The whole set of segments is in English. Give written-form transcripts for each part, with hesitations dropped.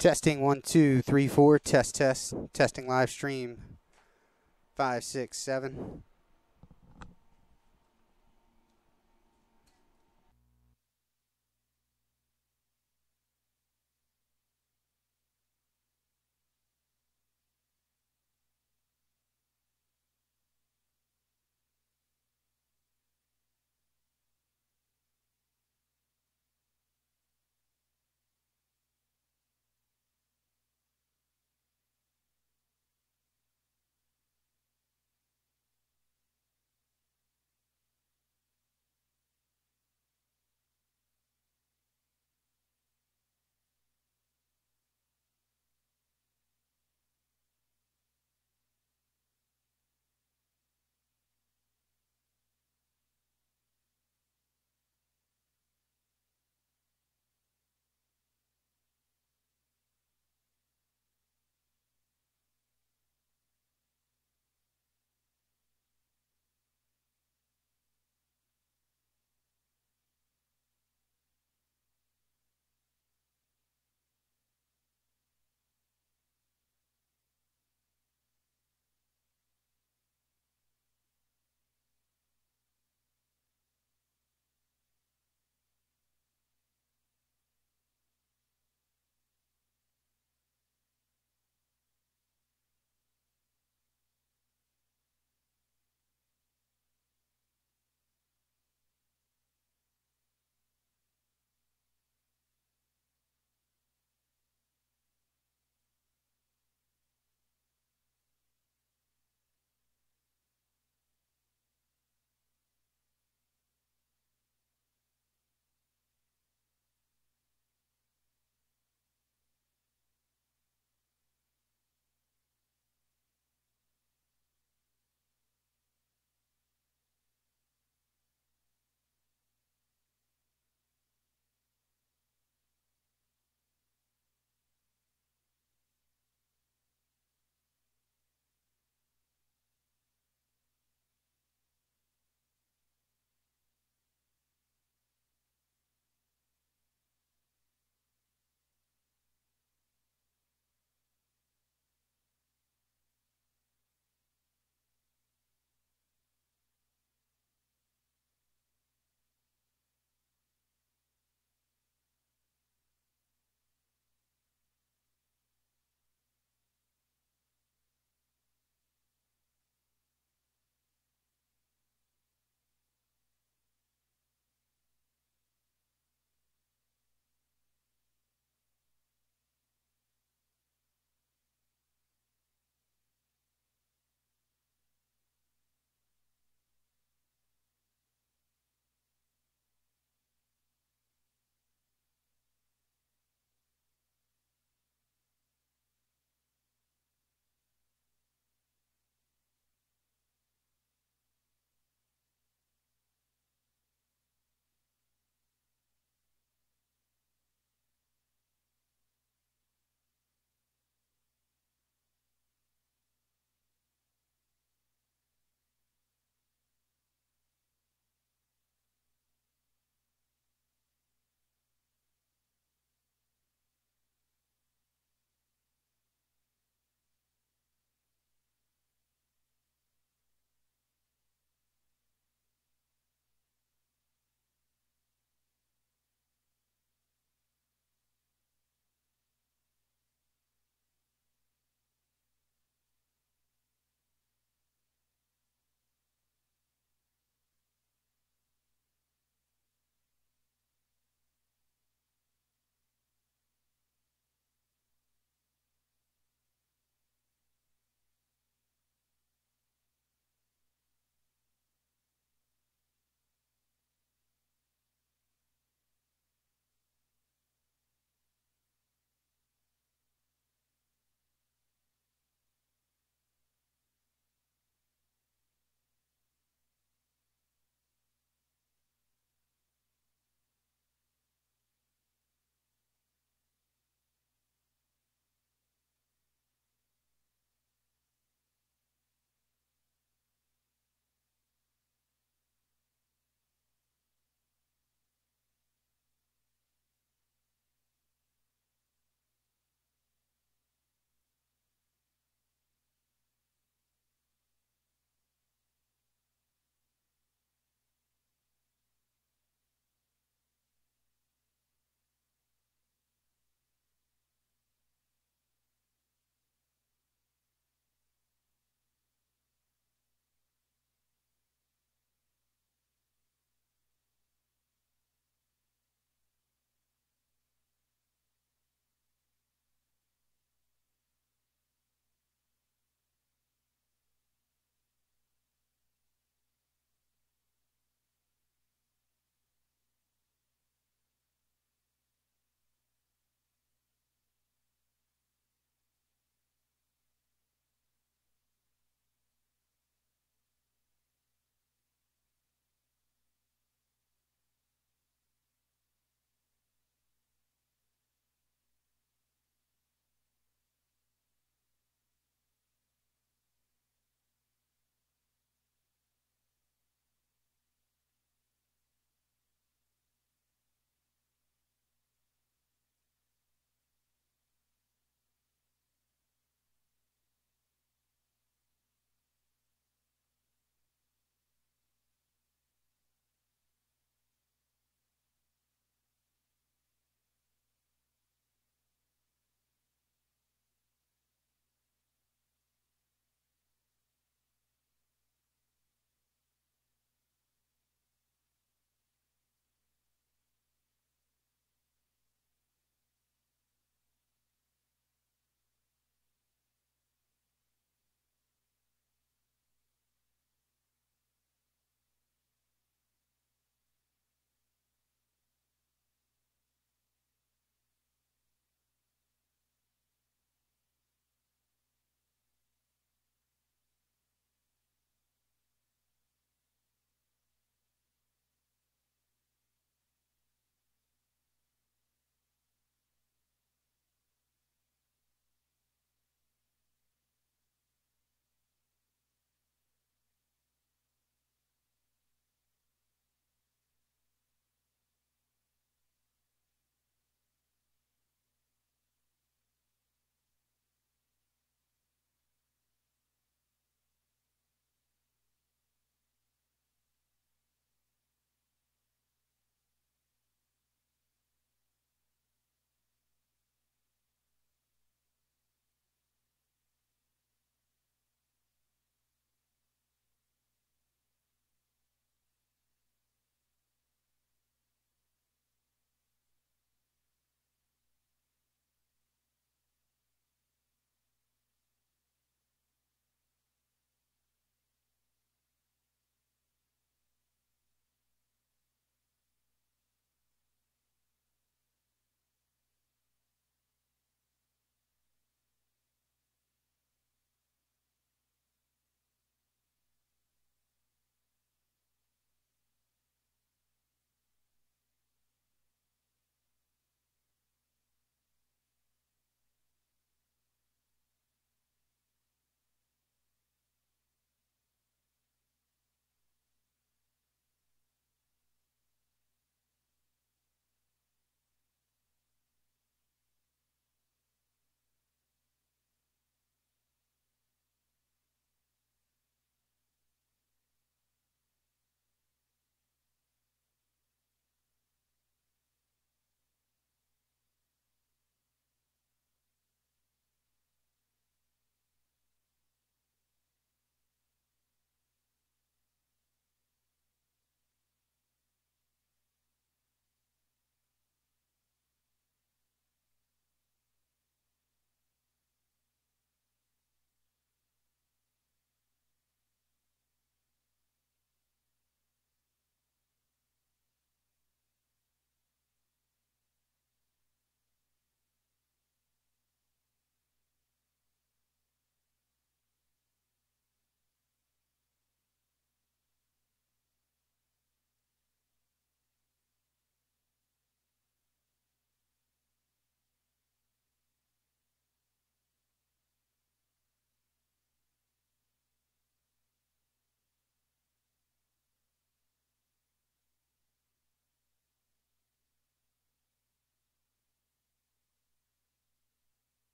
Testing 1 2 3 4. Test. Testing live stream 5 6 7.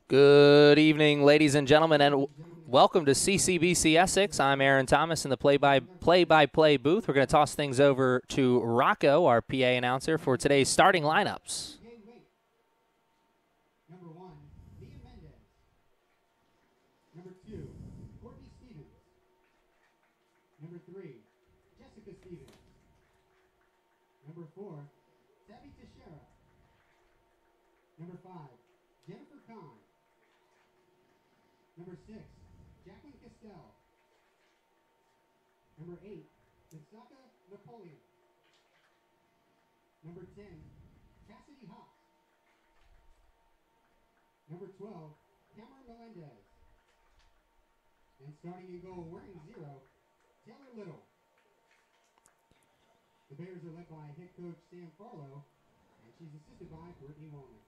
Good evening, ladies and gentlemen, and welcome to CCBC Essex. I'm Aaron Thomas in the play-by-play booth. We're going to toss things over to Rocco, our PA announcer, for today's starting lineups. Number 1, Mia Mendez. Number 2, Courtney Stevens. Number 3, Jessica Stevens. Number 4, Tabby Teixeira. Number 5, Jennifer Kahn. Number 6, Jacqueline Castell. Number 8, Gonzaga Napoleon. Number 10, Cassidy Hawks. Number 12, Cameron Melendez. And starting in goal, wearing 0, Taylor Little. The Bears are led by head coach Sam Farlow, and she's assisted by Brittany Walner.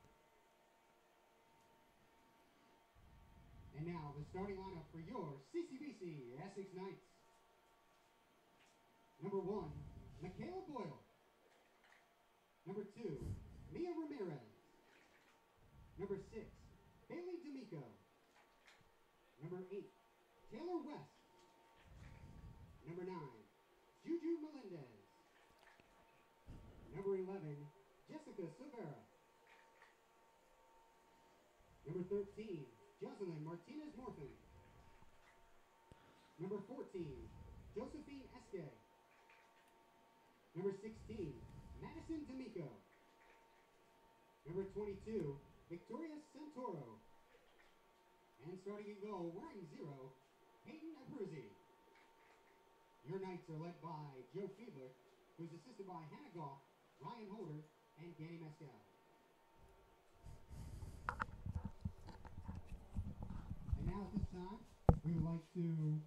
And now, the starting lineup for your CCBC Essex Knights. Number 1, Michaela Boyle. Number 2, Mia Ramirez. Number 6, Bailey D'Amico. Number 8, Taylor West. Number 9, Juju Melendez. Number 11, Jessica Silvera. Number 13, Jocelyn Martinez-Morphin. Number 14, Josephine Esque. Number 16, Madison D'Amico. Number 22, Victoria Santoro. And starting in goal, wearing 0, Peyton Abruzzi. Your Knights are led by Joe Fiedler, who's assisted by Hannah Goff, Ryan Holder, and Danny Mescal. And now at this time, we would like to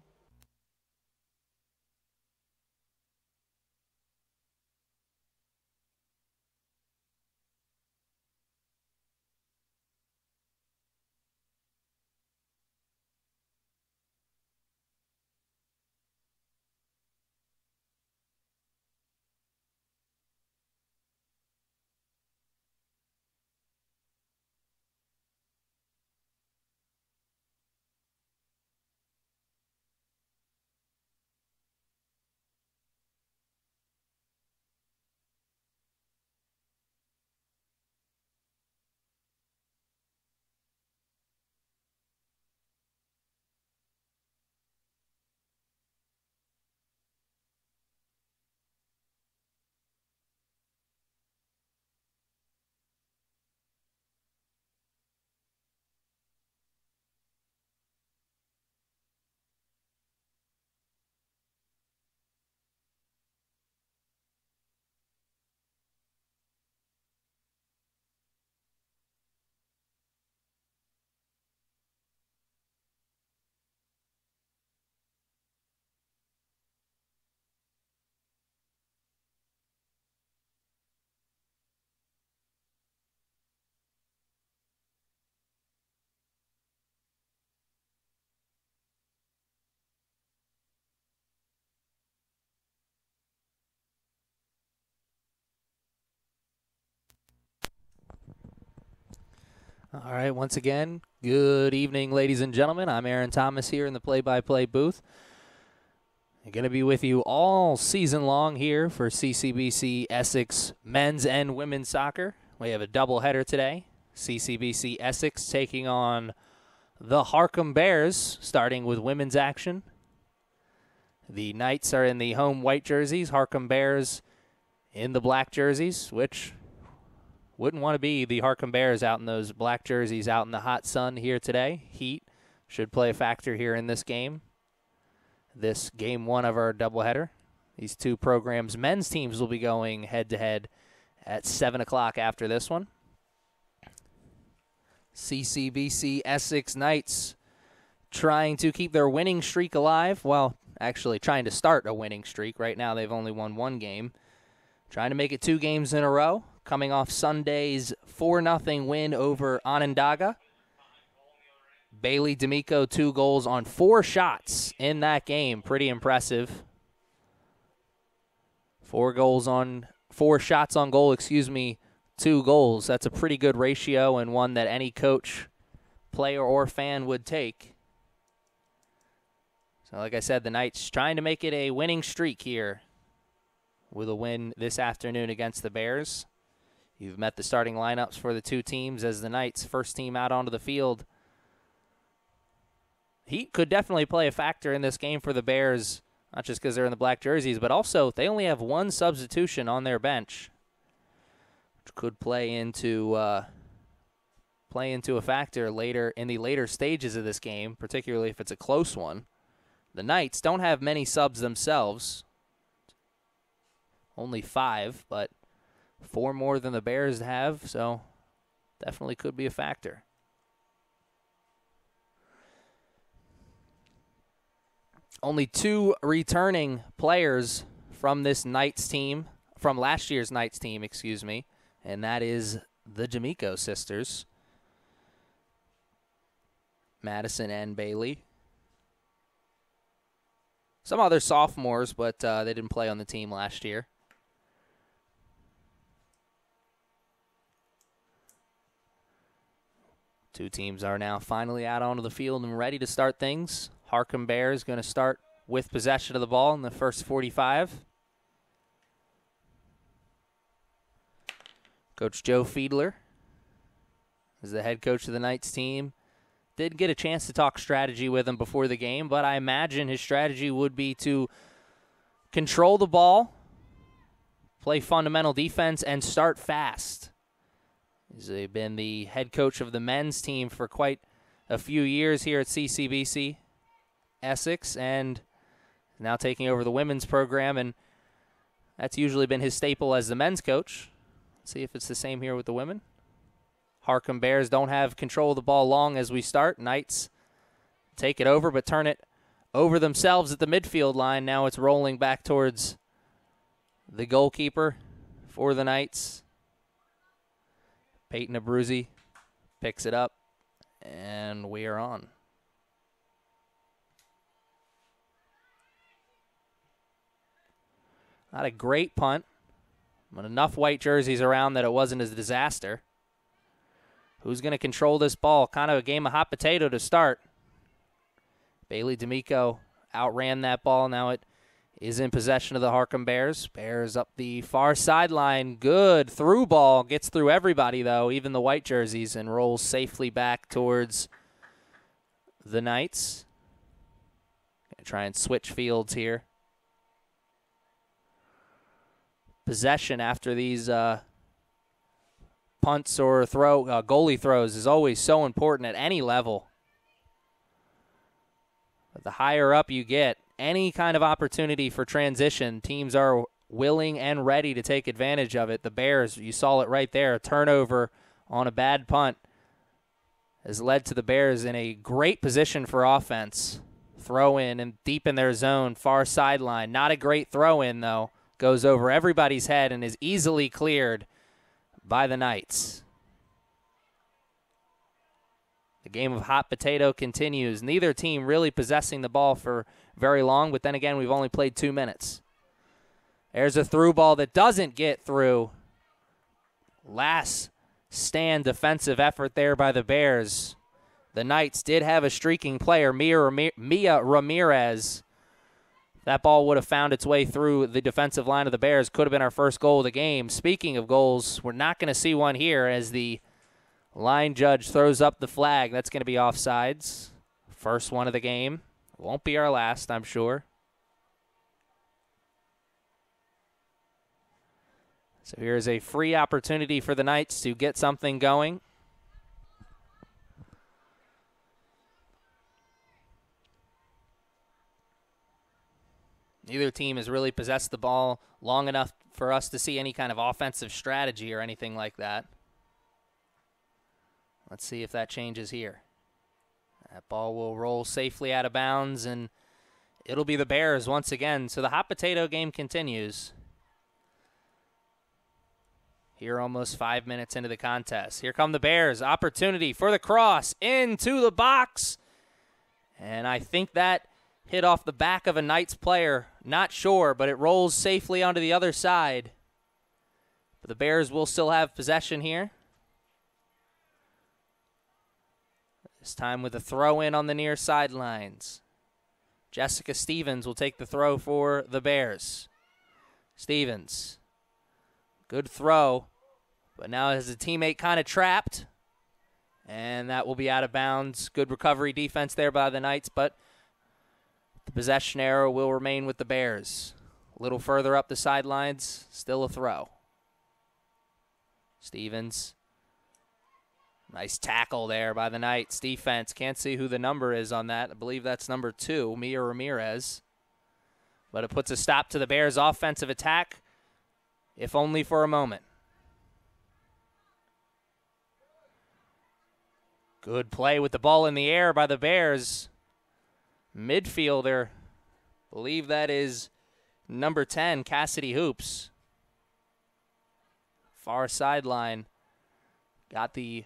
All right, once again, good evening, ladies and gentlemen. I'm Aaron Thomas here in the play-by-play booth. I'm going to be with you all season long here for CCBC Essex men's and women's soccer. We have a doubleheader today. CCBC Essex taking on the Harcum Bears, starting with women's action. The Knights are in the home white jerseys, Harcum Bears in the black jerseys, which wouldn't want to be the Harcum Bears out in those black jerseys out in the hot sun here today. Heat should play a factor here in this game. This game 1 of our doubleheader. These two programs' men's teams will be going head-to-head at 7 o'clock after this one. CCBC Essex Knights trying to keep their winning streak alive. Well, actually trying to start a winning streak. Right now they've only won 1 game. Trying to make it 2 games in a row. Coming off Sunday's 4-0 win over Onondaga. Bailey D'Amico, 2 goals on 4 shots in that game. Pretty impressive. 4 shots on goal, 2 goals. That's a pretty good ratio and one that any coach player or fan would take. So like I said, the Knights trying to make it a winning streak here with a win this afternoon against the Bears. You've met the starting lineups for the two teams as the Knights' first team out onto the field. Heat could definitely play a factor in this game for the Bears, not just because they're in the black jerseys, but also they only have one substitution on their bench, which could play into a factor later in the later stages of this game, particularly if it's a close one. The Knights don't have many subs themselves, only 5, but 4 more than the Bears have, so definitely could be a factor. Only 2 returning players from this Knights team, from last year's Knights team, excuse me, and that is the D'Amico sisters, Madison and Bailey. Some other sophomores, but they didn't play on the team last year. Two teams are now finally out onto the field and ready to start things. Harcum Bears going to start with possession of the ball in the first 45. Coach Joe Fiedler is the head coach of the Knights team. Did get a chance to talk strategy with him before the game, but I imagine his strategy would be to control the ball, play fundamental defense, and start fast. He's been the head coach of the men's team for quite a few years here at CCBC Essex, and now taking over the women's program, and that's usually been his staple as the men's coach. Let's see if it's the same here with the women. Harcum Bears don't have control of the ball long as we start. Knights take it over, but turn it over themselves at the midfield line. Now it's rolling back towards the goalkeeper for the Knights. Peyton Abruzzi picks it up, and we are on. Not a great punt, but enough white jerseys around that it wasn't a disaster. Who's going to control this ball? Kind of a game of hot potato to start. Bailey D'Amico outran that ball. Now it is in possession of the Harcum Bears. Bears up the far sideline. Good through ball. Gets through everybody, though, even the white jerseys, and rolls safely back towards the Knights. Gonna try and switch fields here. Possession after these punts or goalie throws is always so important at any level. But the higher up you get, any kind of opportunity for transition, teams are willing and ready to take advantage of it. The Bears, you saw it right there, a turnover on a bad punt has led to the Bears in a great position for offense. Throw in and deep in their zone, far sideline. Not a great throw in, though. Goes over everybody's head and is easily cleared by the Knights. The game of hot potato continues. Neither team really possessing the ball for very long, but then again, we've only played 2 minutes. There's a through ball that doesn't get through. Last stand defensive effort there by the Bears. The Knights did have a streaking player, Mia Ramirez. That ball would have found its way through the defensive line of the Bears. Could have been our first goal of the game. Speaking of goals, we're not going to see one here as the line judge throws up the flag. That's going to be offsides. First one of the game. Won't be our last, I'm sure. So here's a free opportunity for the Knights to get something going. Neither team has really possessed the ball long enough for us to see any kind of offensive strategy or anything like that. Let's see if that changes here. That ball will roll safely out of bounds, and it'll be the Bears once again. So the hot potato game continues. Here almost 5 minutes into the contest. Here come the Bears. Opportunity for the cross into the box. And I think that hit off the back of a Knights player. Not sure, but it rolls safely onto the other side. But the Bears will still have possession here. This time with a throw in on the near sidelines. Jessica Stevens will take the throw for the Bears. Stevens. Good throw, but now has a teammate kind of trapped. And that will be out of bounds. Good recovery defense there by the Knights, but the possession arrow will remain with the Bears. A little further up the sidelines, still a throw. Stevens. Nice tackle there by the Knights defense. Can't see who the number is on that. I believe that's number 2, Mia Ramirez. But it puts a stop to the Bears' offensive attack, if only for a moment. Good play with the ball in the air by the Bears. Midfielder, believe that is number 10, Cassidy Hoops. Far sideline. Got the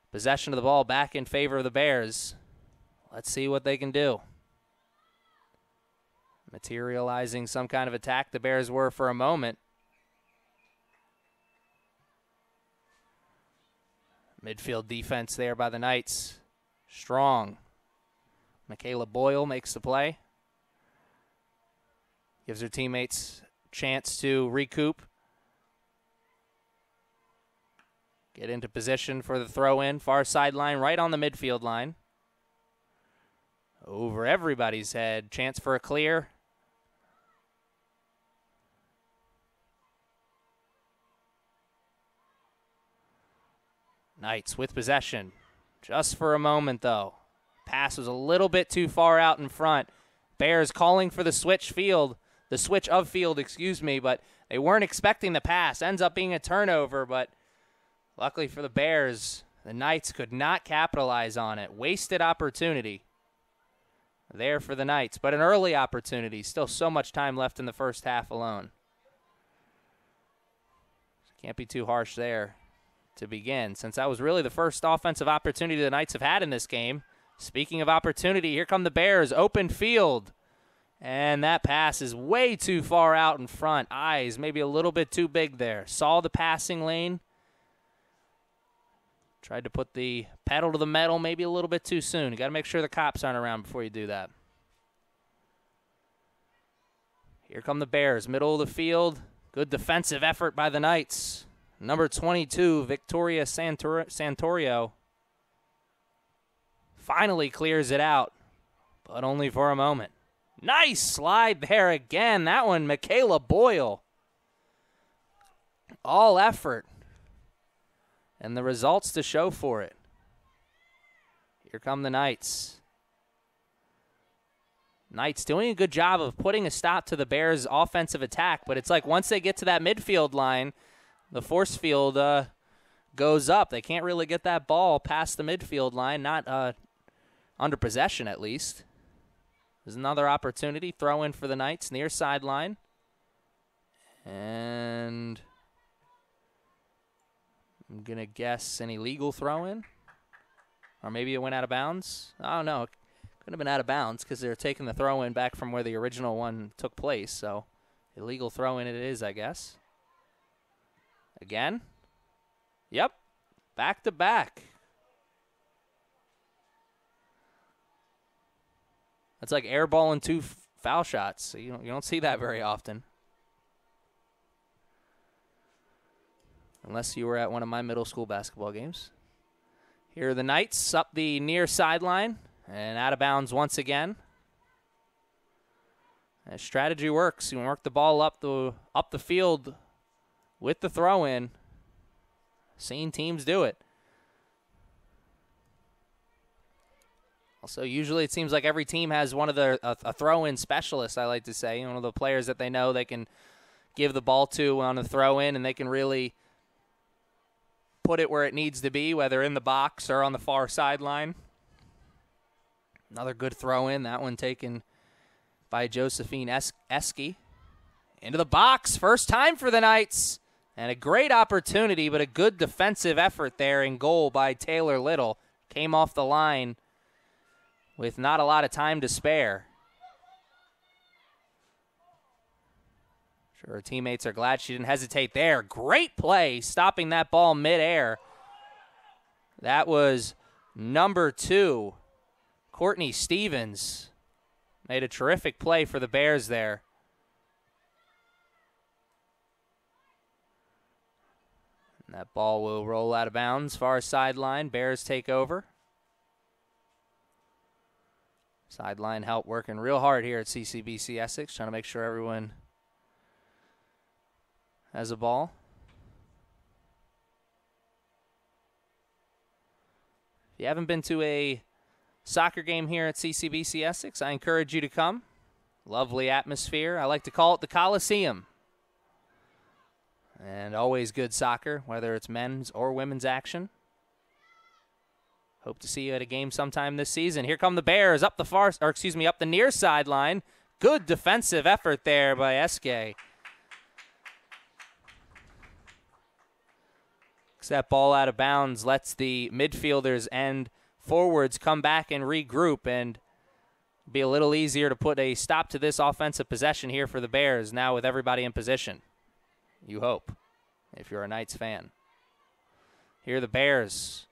possession of the ball back in favor of the Bears. Let's see what they can do. Materializing some kind of attack the Bears were for a moment. Midfield defense there by the Knights. Strong. Michaela Boyle makes the play. Gives her teammates a chance to recoup. Get into position for the throw-in. Far sideline, right on the midfield line. Over everybody's head. Chance for a clear. Knights with possession. Just for a moment, though. Pass was a little bit too far out in front. Bears calling for the switch of field, but they weren't expecting the pass. Ends up being a turnover, but luckily for the Bears, the Knights could not capitalize on it. Wasted opportunity there for the Knights, but an early opportunity. Still so much time left in the first half alone. Can't be too harsh there to begin, since that was really the first offensive opportunity the Knights have had in this game. Speaking of opportunity, here come the Bears. Open field. And that pass is way too far out in front. Eyes maybe a little bit too big there. Saw the passing lane. Tried to put the pedal to the metal maybe a little bit too soon. You got to make sure the cops aren't around before you do that. Here come the Bears, middle of the field. Good defensive effort by the Knights. Number 22, Victoria Santorio, finally clears it out, but only for a moment. Nice slide there again. That one, Michaela Boyle. All effort. And the results to show for it. Here come the Knights. Knights doing a good job of putting a stop to the Bears' offensive attack, but it's like once they get to that midfield line, the force field goes up. They can't really get that ball past the midfield line, not under possession at least. There's another opportunity. Throw in for the Knights, near sideline. And I'm going to guess an illegal throw in. Or maybe it went out of bounds. I don't know. It could have been out of bounds because they're taking the throw in back from where the original one took place. So illegal throw in it is, I guess. Again. Yep. Back to back. That's like airballing 2 foul shots. So you don't see that very often. Unless you were at one of my middle school basketball games. Here are the Knights up the near sideline and out of bounds once again. And strategy works. You work the ball up the field with the throw-in. Seen teams do it. Also, usually it seems like every team has one of their a throw-in specialists, I like to say. One of the players that they know they can give the ball to on a throw-in, and they can really put it where it needs to be, whether in the box or on the far sideline. Another good throw-in. That one taken by Josephine Eske. Into the box. First time for the Knights. And a great opportunity, but a good defensive effort there in goal by Taylor Little. Came off the line with not a lot of time to spare. Sure, her teammates are glad she didn't hesitate there. Great play, stopping that ball midair. That was Number 2, Courtney Stevens, made a terrific play for the Bears there. And that ball will roll out of bounds, far sideline. Bears take over. Sideline help working real hard here at CCBC Essex, trying to make sure everyone has a ball. If you haven't been to a soccer game here at CCBC Essex, I encourage you to come. Lovely atmosphere. I like to call it the Coliseum. And always good soccer, whether it's men's or women's action. Hope to see you at a game sometime this season. Here come the Bears up the near sideline. Good defensive effort there by Eske. That ball out of bounds lets the midfielders and forwards come back and regroup and be a little easier to put a stop to this offensive possession here for the Bears now with everybody in position. You hope, if you're a Knights fan. Here are the Bears.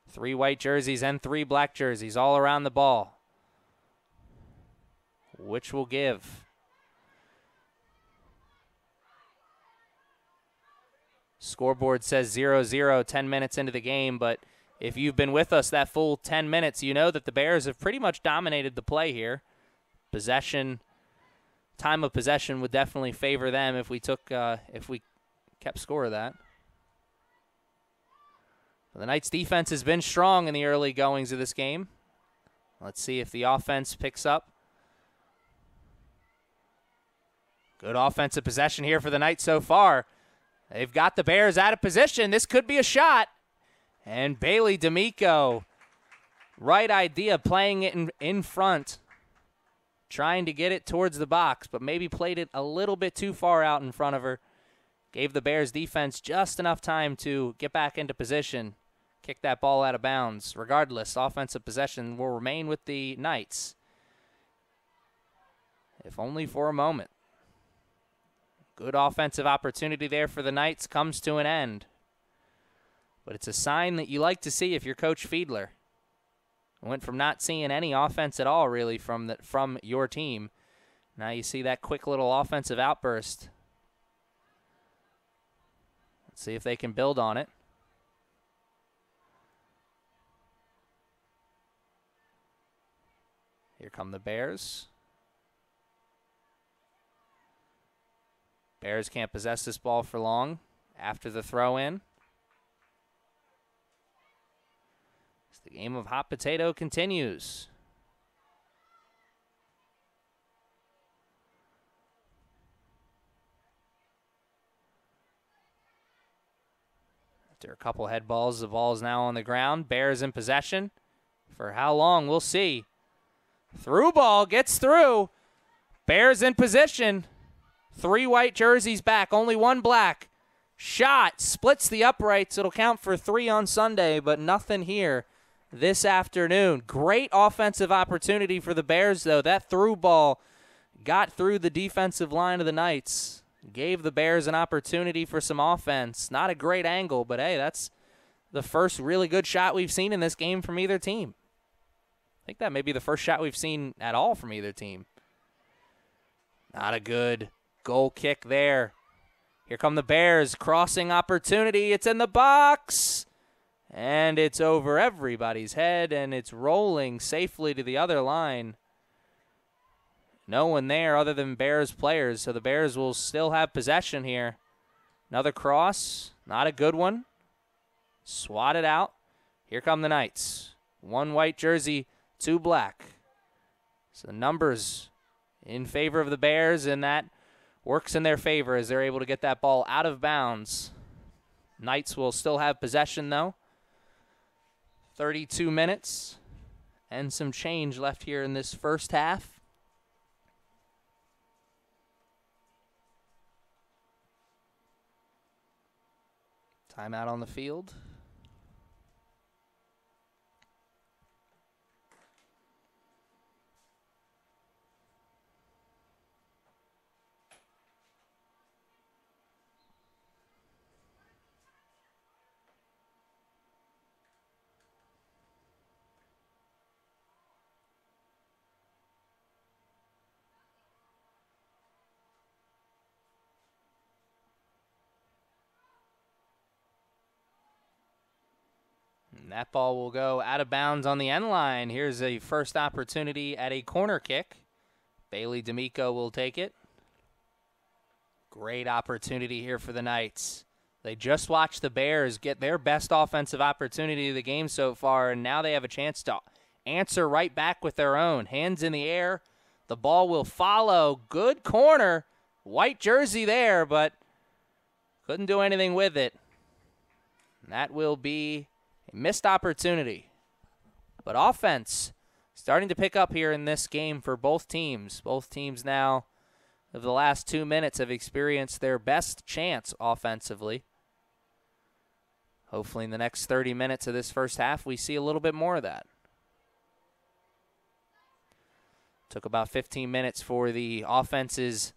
3 white jerseys and 3 black jerseys all around the ball. Which will give. Scoreboard says 0-0, 10 minutes into the game, but if you've been with us that full 10 minutes, you know that the Bears have pretty much dominated the play here. Time of possession would definitely favor them if we kept score of that. The Knights defense has been strong in the early goings of this game. Let's see if the offense picks up. Good offensive possession here for the Knights so far. They've got the Bears out of position. This could be a shot. And Bailey D'Amico, right idea, playing it in front, trying to get it towards the box, but maybe played it a little bit too far out in front of her. Gave the Bears defense just enough time to get back into position, kick that ball out of bounds. Regardless, offensive possession will remain with the Knights, if only for a moment. Good offensive opportunity there for the Knights comes to an end. But it's a sign that you like to see if you're Coach Fiedler. Went from not seeing any offense at all, really, from your team. Now you see that quick little offensive outburst. Let's see if they can build on it. Here come the Bears. Bears can't possess this ball for long after the throw-in. As the game of hot potato continues. After a couple head balls, the ball is now on the ground. Bears in possession. For how long, we'll see. Through ball, gets through. Bears in position. 3 white jerseys back, only 1 black. Shot, splits the uprights. It'll count for 3 on Sunday, but nothing here this afternoon. Great offensive opportunity for the Bears, though. That through ball got through the defensive line of the Knights. Gave the Bears an opportunity for some offense. Not a great angle, but hey, that's the first really good shot we've seen in this game from either team. I think that may be the first shot we've seen at all from either team. Not a good goal kick there. Here come the Bears. Crossing opportunity. It's in the box. And it's over everybody's head, and it's rolling safely to the other line. No one there other than Bears players, so the Bears will still have possession here. Another cross. Not a good one. Swatted out. Here come the Knights. 1 white jersey, 2 black. So the numbers in favor of the Bears, and that works in their favor as they're able to get that ball out of bounds. Knights will still have possession, though. 32 minutes and some change left here in this first half. Timeout on the field. that ball will go out of bounds on the end line. Here's a first opportunity at a corner kick. Bailey D'Amico will take it. Great opportunity here for the Knights. They just watched the Bears get their best offensive opportunity of the game so far, and now they have a chance to answer right back with their own. Hands in the air. The ball will follow. Good corner. White jersey there, but couldn't do anything with it. And that will be a missed opportunity. But offense starting to pick up here in this game for both teams. Both teams now, of the last 2 minutes, have experienced their best chance offensively. Hopefully in the next 30 minutes of this first half, we see a little bit more of that. Took about 15 minutes for the offenses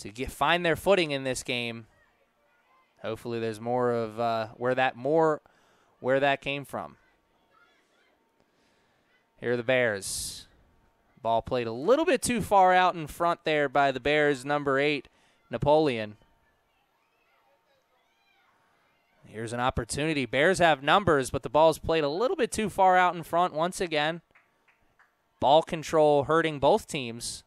to find their footing in this game. Hopefully there's more of where that came from. Here are the Bears. Ball played a little bit too far out in front there by the Bears' number 8, Napoleon. Here's an opportunity. Bears have numbers, but the ball's played a little bit too far out in front once again. Ball control hurting both teams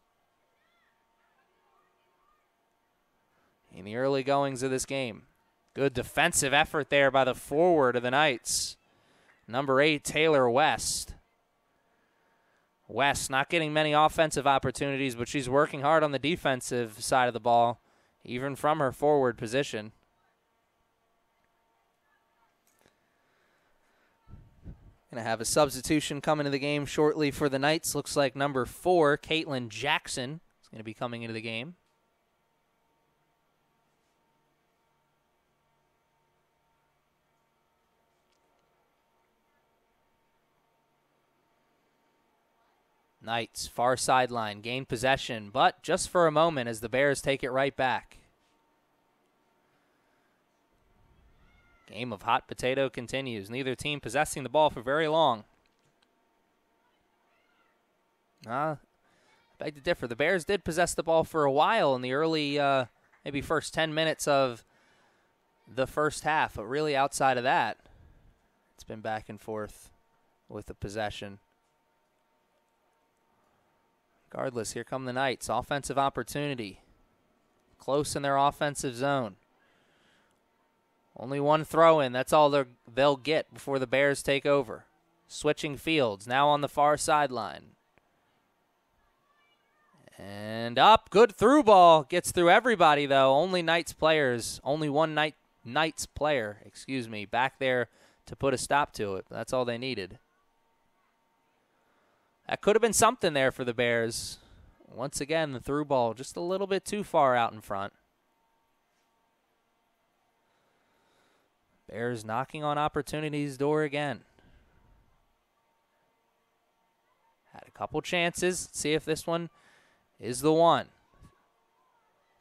in the early goings of this game. Good defensive effort there by the forward of the Knights. Number 8, Taylor West. West not getting many offensive opportunities, but she's working hard on the defensive side of the ball, even from her forward position. Going to have a substitution coming into the game shortly for the Knights. Looks like number 4, Caitlin Jackson, is going to be coming into the game. Knights, far sideline, gain possession, but just for a moment as the Bears take it right back. Game of hot potato continues. Neither team possessing the ball for very long. I beg to differ. The Bears did possess the ball for a while in the early, maybe first 10 minutes of the first half, but really outside of that, it's been back and forth with the possession. Regardless, here come the Knights. Offensive opportunity. Close in their offensive zone. Only one throw in. That's all they'll get before the Bears take over. Switching fields. Now on the far sideline. And up. Good through ball. Gets through everybody, though. Only Knights players. Only one Knights player, back there to put a stop to it. That's all they needed. That could have been something there for the Bears. Once again, the through ball just a little bit too far out in front. Bears knocking on opportunity's door again. Had a couple chances. Let's see if this one is the one.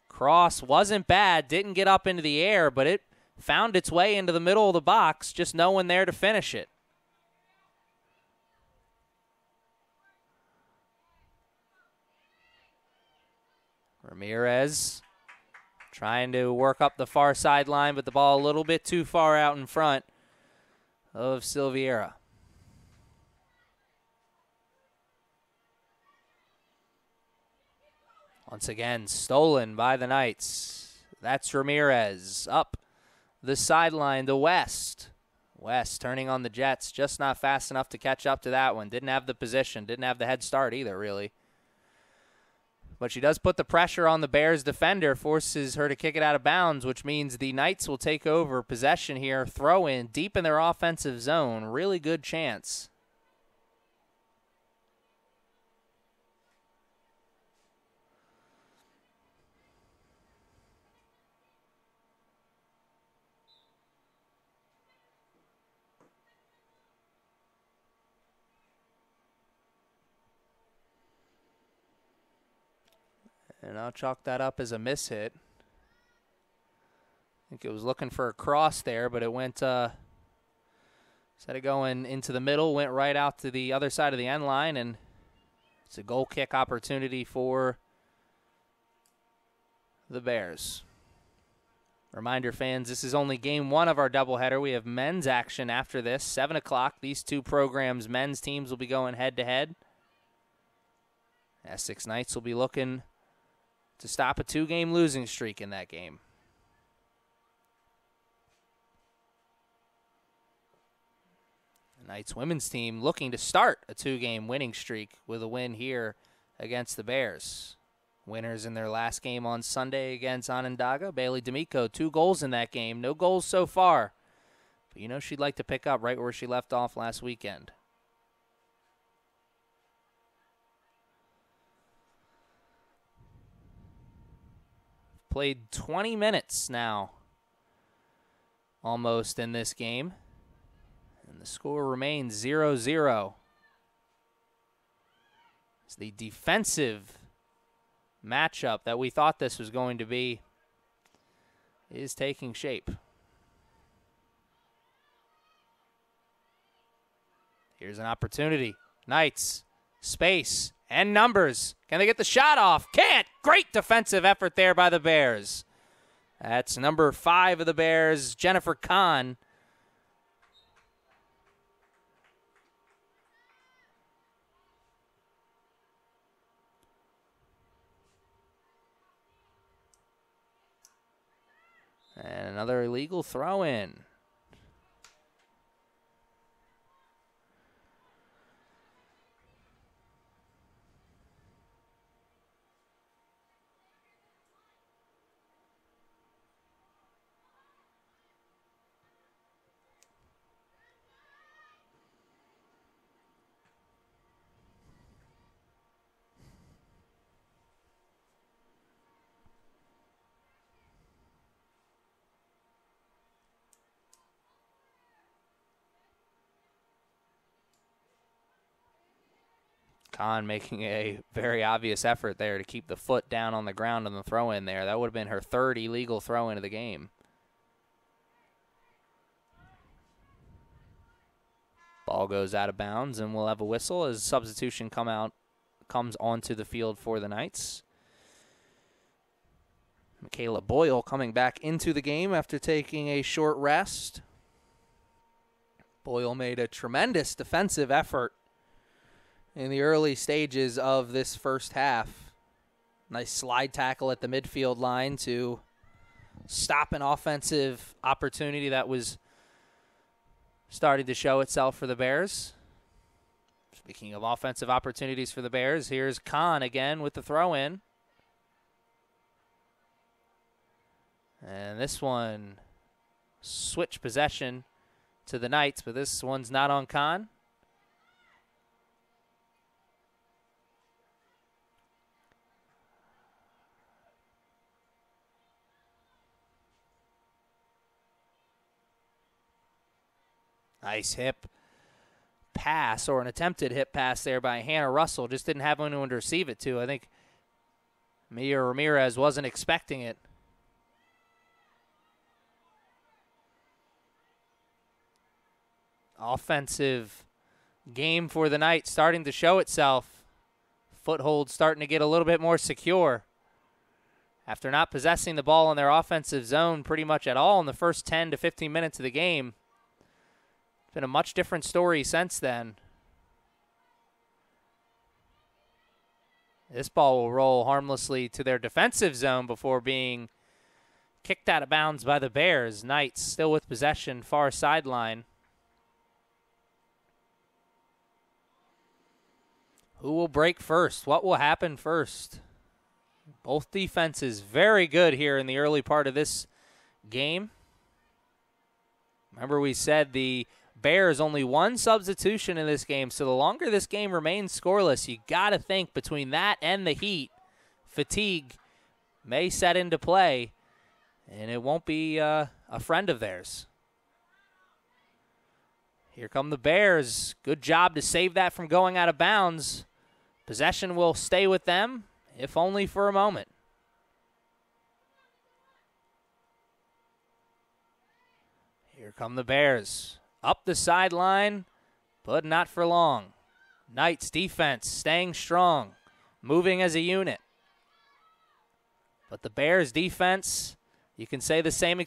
Cross wasn't bad. Didn't get up into the air, but it found its way into the middle of the box. Just no one there to finish it. Ramirez trying to work up the far sideline, but the ball a little bit too far out in front of Silviera. Once again, stolen by the Knights. That's Ramirez. Up the sideline to West. West turning on the Jets, just not fast enough to catch up to that one. Didn't have the position, didn't have the head start either, really. But she does put the pressure on the Bears defender, forces her to kick it out of bounds, which means the Knights will take over possession here. Throw in deep in their offensive zone. Really good chance. And I'll chalk that up as a miss hit. I think it was looking for a cross there, but it went, instead of going into the middle, went right out to the other side of the end line, and it's a goal kick opportunity for the Bears. Reminder, fans, this is only game one of our doubleheader. We have men's action after this, 7 o'clock. These two programs' men's teams will be going head-to-head. Essex Knights will be looking to stop a 2-game losing streak in that game. The Knights women's team looking to start a 2-game winning streak with a win here against the Bears. Winners in their last game on Sunday against Onondaga. Bailey D'Amico, 2 goals in that game. No goals so far. But you know she'd like to pick up right where she left off last weekend. Played 20 minutes now almost in this game. And the score remains 0-0. It's the defensive matchup that we thought this was going to be is taking shape. Here's an opportunity. Knights, space, and numbers. Can they get the shot off? Can't. Great defensive effort there by the Bears. That's number 5 of the Bears, Jennifer Kahn. And another illegal throw-in. Kahn making a very obvious effort there to keep the foot down on the ground on the throw-in there. That would have been her 3rd illegal throw-in of the game. Ball goes out of bounds, and we'll have a whistle as substitution comes onto the field for the Knights. Michaela Boyle coming back into the game after taking a short rest. Boyle made a tremendous defensive effort in the early stages of this first half. Nice slide tackle at the midfield line to stop an offensive opportunity that was starting to show itself for the Bears. Speaking of offensive opportunities for the Bears, here's Kahn again with the throw-in. And this one, switch possession to the Knights, but this one's not on Kahn. Nice hip pass, or an attempted hip pass there by Hannah Russell. Just didn't have anyone to receive it to. I think Mia Ramirez wasn't expecting it. Offensive game for the Knights starting to show itself. Foothold starting to get a little bit more secure. After not possessing the ball in their offensive zone pretty much at all in the first 10 to 15 minutes of the game. It's been a much different story since then. This ball will roll harmlessly to their defensive zone before being kicked out of bounds by the Bears. Knights still with possession, far sideline. Who will break first? What will happen first? Both defenses very good here in the early part of this game. Remember, we said the Bears only 1 substitution in this game, so the longer this game remains scoreless, you got to think between that and the heat, fatigue may set into play, and it won't be a friend of theirs. Here come the Bears. Good job to save that from going out of bounds. Possession will stay with them, if only for a moment. Here come the Bears. Up the sideline, but not for long. Knights defense staying strong, moving as a unit. But the Bears defense You can say the same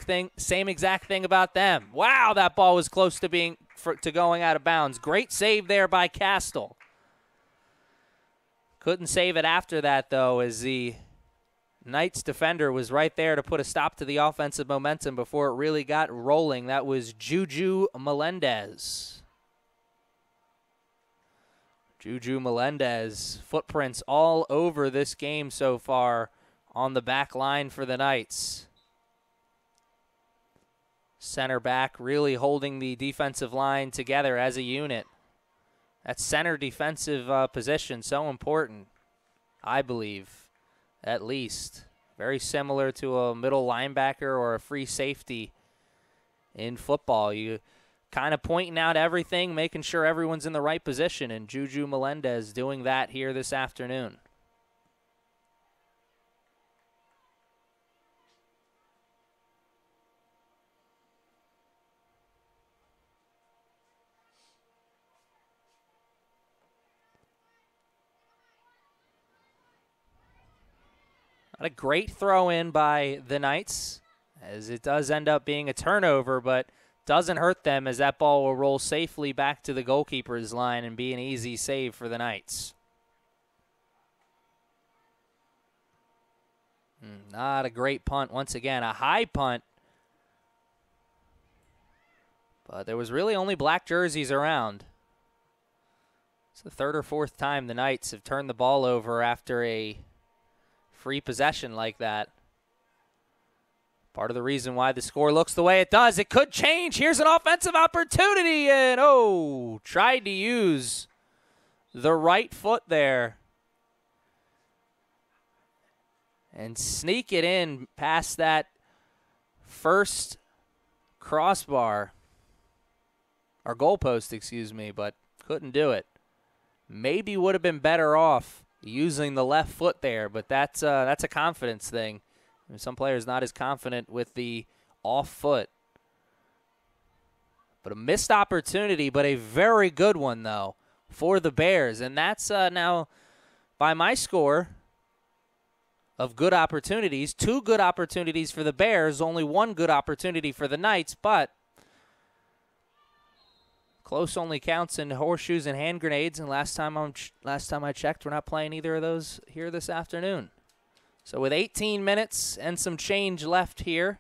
exact thing about them. Wow, that ball was close to going out of bounds. Great save there by Castle. Couldn't save it after that, though, as the Knights defender was right there to put a stop to the offensive momentum before it really got rolling. That was Juju Melendez. Juju Melendez, footprints all over this game so far on the back line for the Knights. Center back really holding the defensive line together as a unit. That center defensive position, so important, I believe, at least. Very similar to a middle linebacker or a free safety in football. You kind of pointing out everything, making sure everyone's in the right position, and Juju Melendez doing that here this afternoon. Not a great throw in by the Knights, as it does end up being a turnover, but doesn't hurt them as that ball will roll safely back to the goalkeeper's line and be an easy save for the Knights. Not a great punt. Once again, a high punt. But there was really only black jerseys around. It's the third or fourth time the Knights have turned the ball over after a free possession like that. Part of the reason why the score looks the way it does. It could change. Here's an offensive opportunity, and tried to use the right foot there and sneak it in past that first crossbar, or goalpost, excuse me, but couldn't do it. Maybe would have been better off using the left foot there, but that's a confidence thing. Some players not as confident with the off foot. But a missed opportunity, but a very good one, though, for the Bears. And that's now, by my score of good opportunities, 2 good opportunities for the Bears, only 1 good opportunity for the Knights, but close only counts in horseshoes and hand grenades, and last time I checked, we're not playing either of those here this afternoon. So with 18 minutes and some change left here,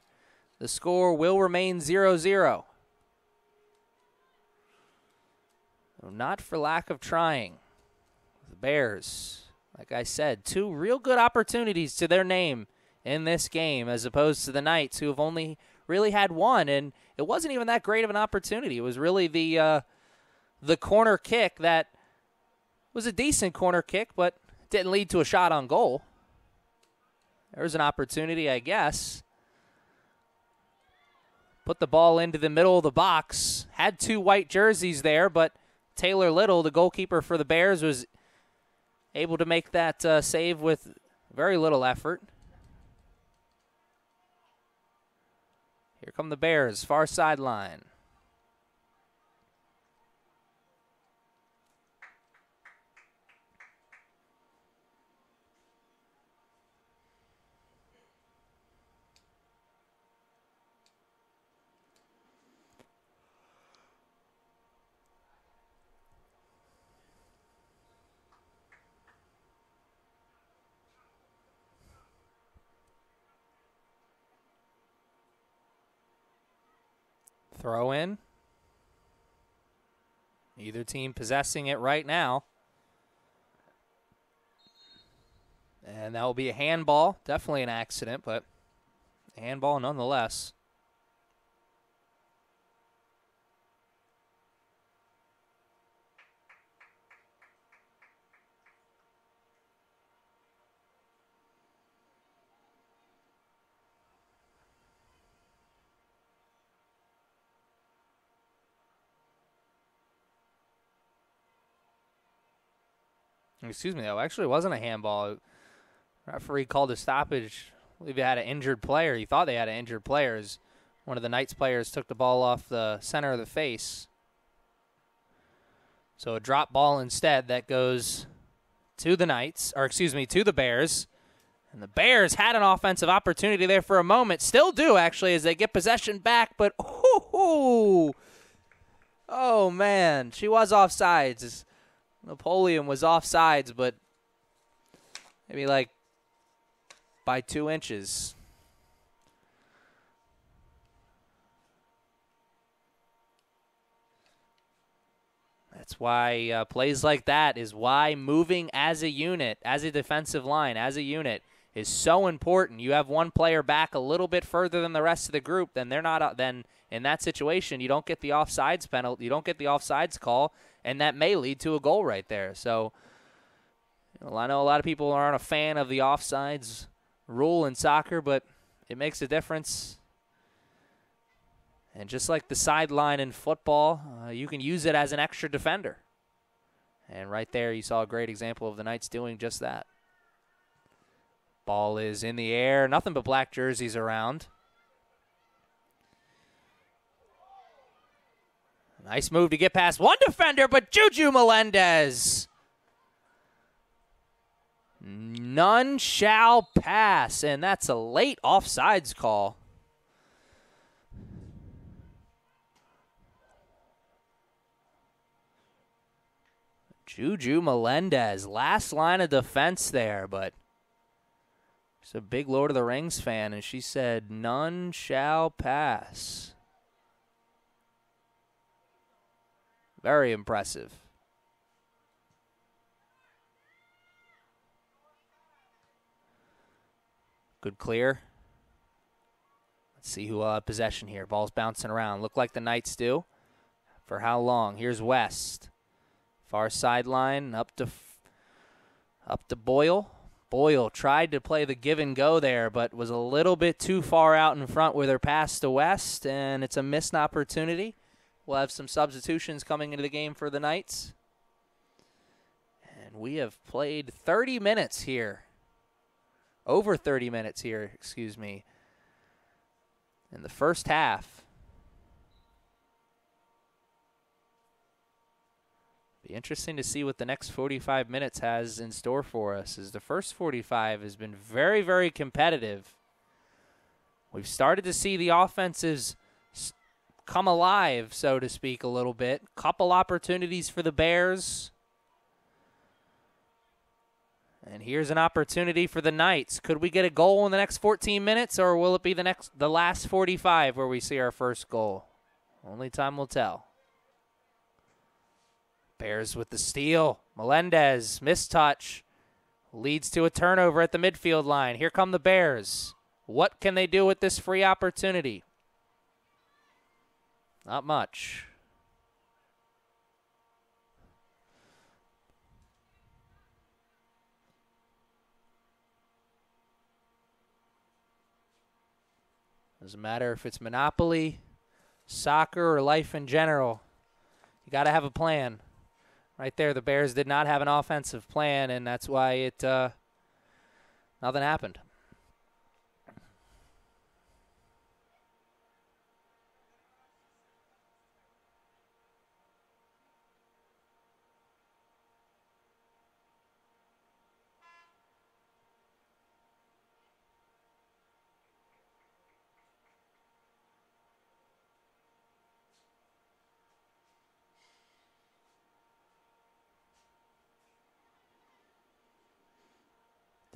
the score will remain 0-0. Not for lack of trying. The Bears, like I said, 2 real good opportunities to their name in this game, as opposed to the Knights, who have only really had 1, and it wasn't even that great of an opportunity. It was really the corner kick that was a decent corner kick, but didn't lead to a shot on goal. There was an opportunity, I guess. Put the ball into the middle of the box. Had 2 white jerseys there, but Taylor Little, the goalkeeper for the Bears, was able to make that save with very little effort. Here come the Bears, far sideline. Throw in. Either team possessing it right now. And that will be a handball. Definitely an accident, but a handball nonetheless. Excuse me, though. Actually, it wasn't a handball. Referee called a stoppage. I believe he had an injured player. He thought they had an injured player as one of the Knights players took the ball off the center of the face. So a drop ball instead that goes to the Knights, or excuse me, to the Bears. And the Bears had an offensive opportunity there for a moment. Still do, actually, as they get possession back. But, oh, man, she was offsides. Napoleon was offsides, but maybe like by 2 inches. That's why plays like that is why moving as a unit, as a defensive line, as a unit is so important. You have one player back a little bit further than the rest of the group, then they're not. Then in that situation, you don't get the offsides penalty, you don't get the offsides call, and that may lead to a goal right there. So I know a lot of people aren't a fan of the offsides rule in soccer, but it makes a difference. And just like the sideline in football, you can use it as an extra defender. And right there, you saw a great example of the Knights doing just that. Ball is in the air. Nothing but black jerseys around. Nice move to get past one defender, but Juju Melendez. None shall pass, and that's a late offsides call. Juju Melendez, last line of defense there, but she's a big Lord of the Rings fan, and she said, none shall pass. Very impressive. Good clear. Let's see who will have possession here. Ball's bouncing around. Look like the Knights do. For how long? Here's West. Far sideline, up to Boyle. Boyle tried to play the give and go there, but was a little bit too far out in front with her pass to West, and it's a missed opportunity. We'll have some substitutions coming into the game for the Knights. And we have played 30 minutes here. Over 30 minutes here, excuse me, in the first half. Be interesting to see what the next 45 minutes has in store for us, as the first 45 has been very, very competitive. We've started to see the offenses come alive, so to speak, a little bit. Couple opportunities for the Bears. And here's an opportunity for the Knights. Could we get a goal in the next 14 minutes, or will it be the last 45 where we see our first goal? Only time will tell. Bears with the steal. Melendez, mistouch, leads to a turnover at the midfield line. Here come the Bears. What can they do with this free opportunity? Not much. Doesn't matter if it's Monopoly, soccer, or life in general. You got to have a plan. Right there, the Bears did not have an offensive plan, and that's why nothing happened.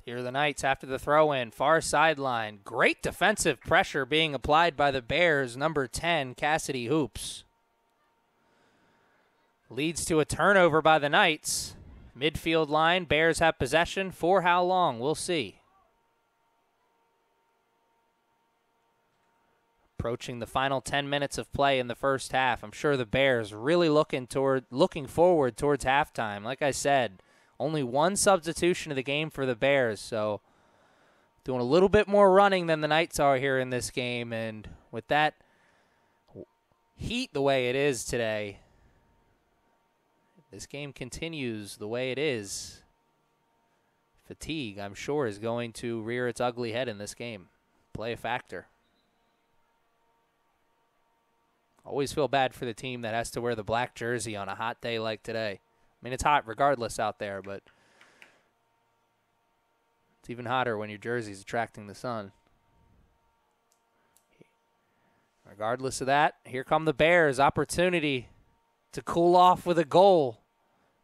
Here are the Knights after the throw-in, far sideline. Great defensive pressure being applied by the Bears, number 10, Cassidy Hoops. Leads to a turnover by the Knights. Midfield line, Bears have possession. For how long? We'll see. Approaching the final 10 minutes of play in the first half. I'm sure the Bears really looking forward towards halftime. Like I said, only one substitution of the game for the Bears, so doing a little bit more running than the Knights are here in this game. And with that heat the way it is today, this game continues the way it is. Fatigue, I'm sure, is going to rear its ugly head in this game. Play a factor. Always feel bad for the team that has to wear the black jersey on a hot day like today. I mean, it's hot regardless out there, but It's even hotter when your jersey's attracting the sun. Regardless of that, here come the Bears. Opportunity to cool off with a goal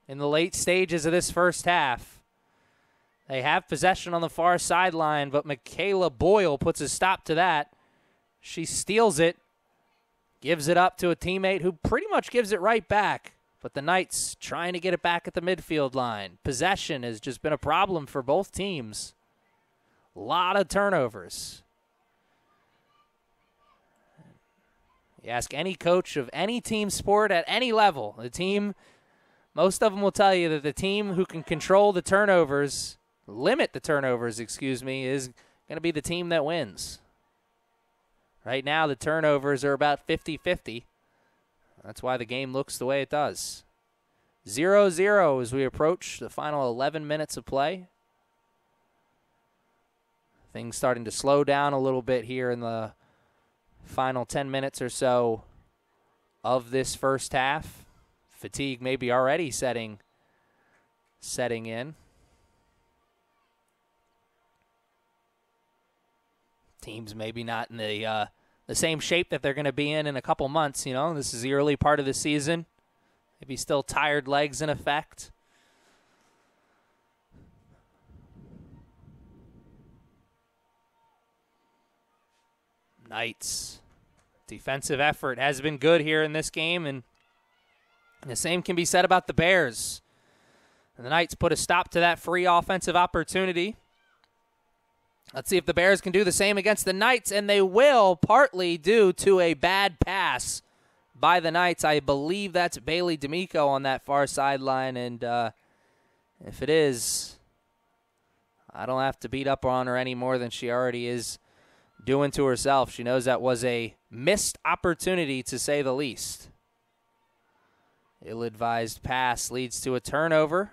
in the late stages of this first half. They have possession on the far sideline, but Michaela Boyle puts a stop to that. She steals it, gives it up to a teammate who pretty much gives it right back. But the Knights trying to get it back at the midfield line. Possession has just been a problem for both teams. A lot of turnovers. You ask any coach of any team sport at any level, most of them will tell you that the team who can control the turnovers, limit the turnovers, is going to be the team that wins. Right now, the turnovers are about 50-50. That's why the game looks the way it does. 0-0 as we approach the final 11 minutes of play. Things starting to slow down a little bit here in the final 10 minutes or so of this first half. Fatigue maybe already setting in. Teams maybe not in the same shape that they're going to be in a couple months. This is the early part of the season. Maybe still tired legs in effect. Knights. Defensive effort has been good here in this game, and the same can be said about the Bears. And the Knights put a stop to that free offensive opportunity. Let's see if the Bears can do the same against the Knights, and they will, partly due to a bad pass by the Knights. I believe that's Bailey D'Amico on that far sideline, and if it is, I don't have to beat up on her any more than she already is doing to herself. She knows that was a missed opportunity, to say the least. Ill-advised pass leads to a turnover.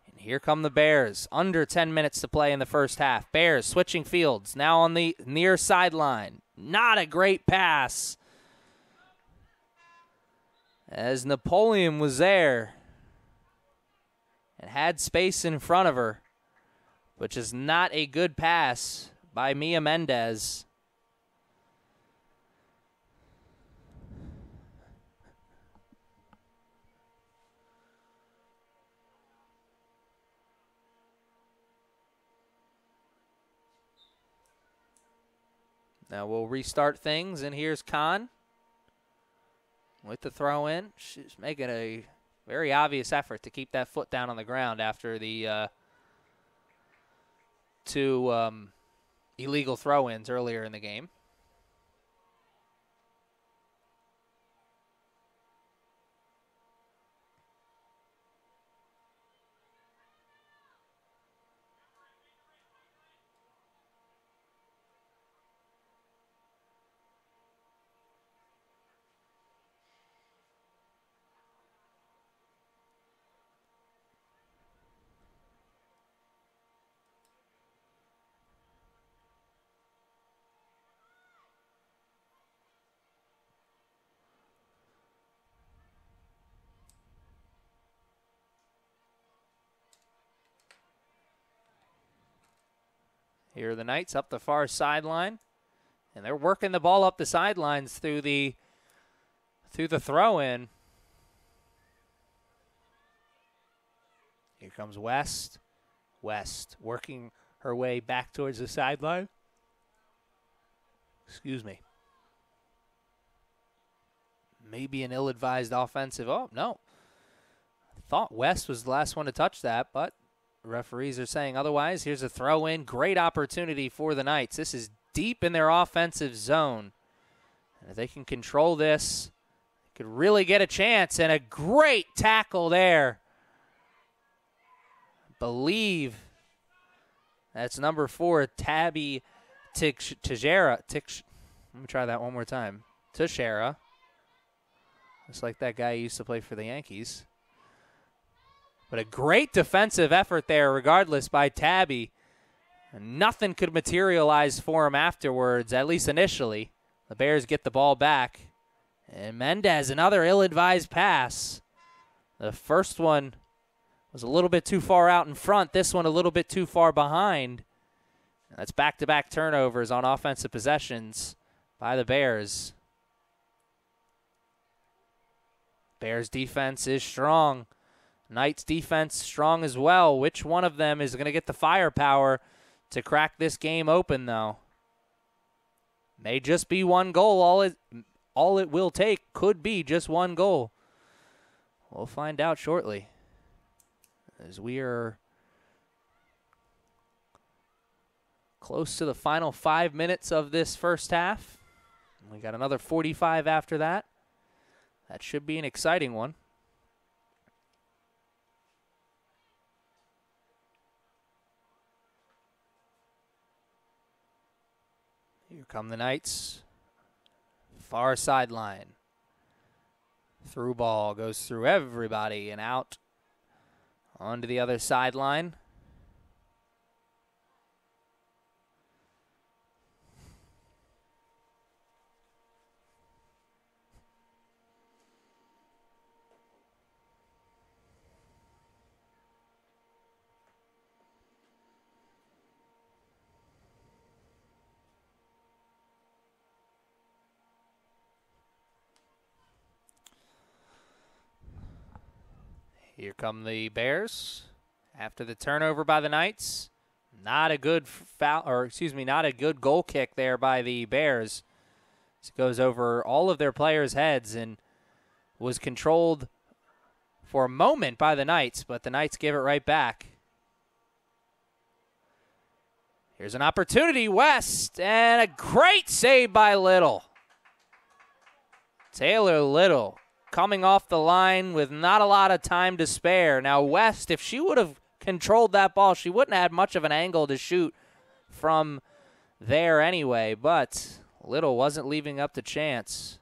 And here come the Bears. Under 10 minutes to play in the first half. Bears switching fields. Now on the near sideline. Not a great pass, as Napoleon was there and had space in front of her, which is not a good pass by Mia Mendez. Now we'll restart things, and here's Khan with the throw in. She's making a very obvious effort to keep that foot down on the ground after the two illegal throw-ins earlier in the game. Here are the Knights up the far sideline, and they're working the ball up the sidelines through the throw-in. Here comes West. West working her way back towards the sideline. Excuse me. Maybe an ill-advised offensive. Oh, no. I thought West was the last one to touch that, but referees are saying otherwise. Here's a throw-in. Great opportunity for the Knights. This is deep in their offensive zone. And if they can control this, they could really get a chance. And a great tackle there. I believe that's number 4, Tabby Teixeira. Let me try that one more time. Teixeira. Just like that guy who used to play for the Yankees. But a great defensive effort there, regardless, by Tabby. And nothing could materialize for him afterwards, at least initially. The Bears get the ball back. And Mendez, another ill-advised pass. The first one was a little bit too far out in front. This one a little bit too far behind. That's back-to-back turnovers on offensive possessions by the Bears. Bears defense is strong. Knights defense strong as well. Which one of them is going to get the firepower to crack this game open, though? May just be one goal. All it will take could be just one goal. We'll find out shortly, as we are close to the final 5 minutes of this first half. We got another 45 after that. That should be an exciting one. Here come the Knights. Far sideline. Through ball goes through everybody and out onto the other sideline. Here come the Bears after the turnover by the Knights. Not a good not a good goal kick there by the Bears. This goes over all of their players' heads and was controlled for a moment by the Knights, but the Knights give it right back. Here's an opportunity, West, and a great save by Little. Taylor Little coming off the line with not a lot of time to spare. Now, West, if she would have controlled that ball, she wouldn't have had much of an angle to shoot from there anyway, but Little wasn't leaving up the chance.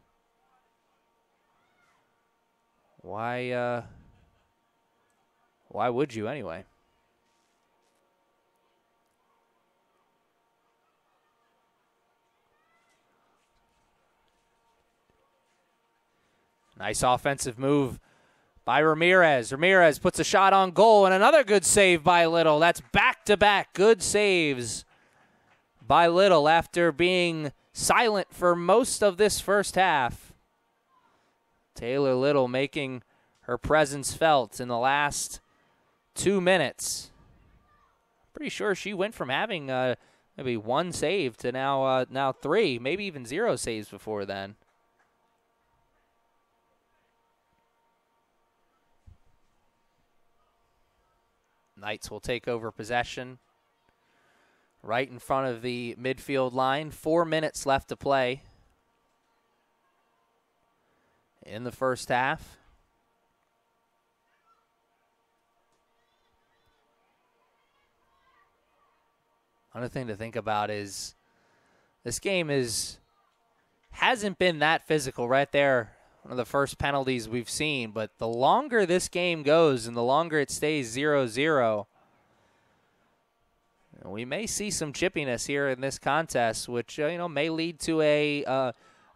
Why would you anyway? Nice offensive move by Ramirez. Ramirez puts a shot on goal, and another good save by Little. That's back-to-back good saves by Little after being silent for most of this first half. Taylor Little making her presence felt in the last 2 minutes. Pretty sure she went from having maybe one save to now 3, maybe even 0 saves before then. Knights will take over possession right in front of the midfield line. 4 minutes left to play in the first half. Another thing to think about is this game hasn't been that physical right there. One of the first penalties we've seen, but the longer this game goes and the longer it stays 0-0, we may see some chippiness here in this contest, which may lead to a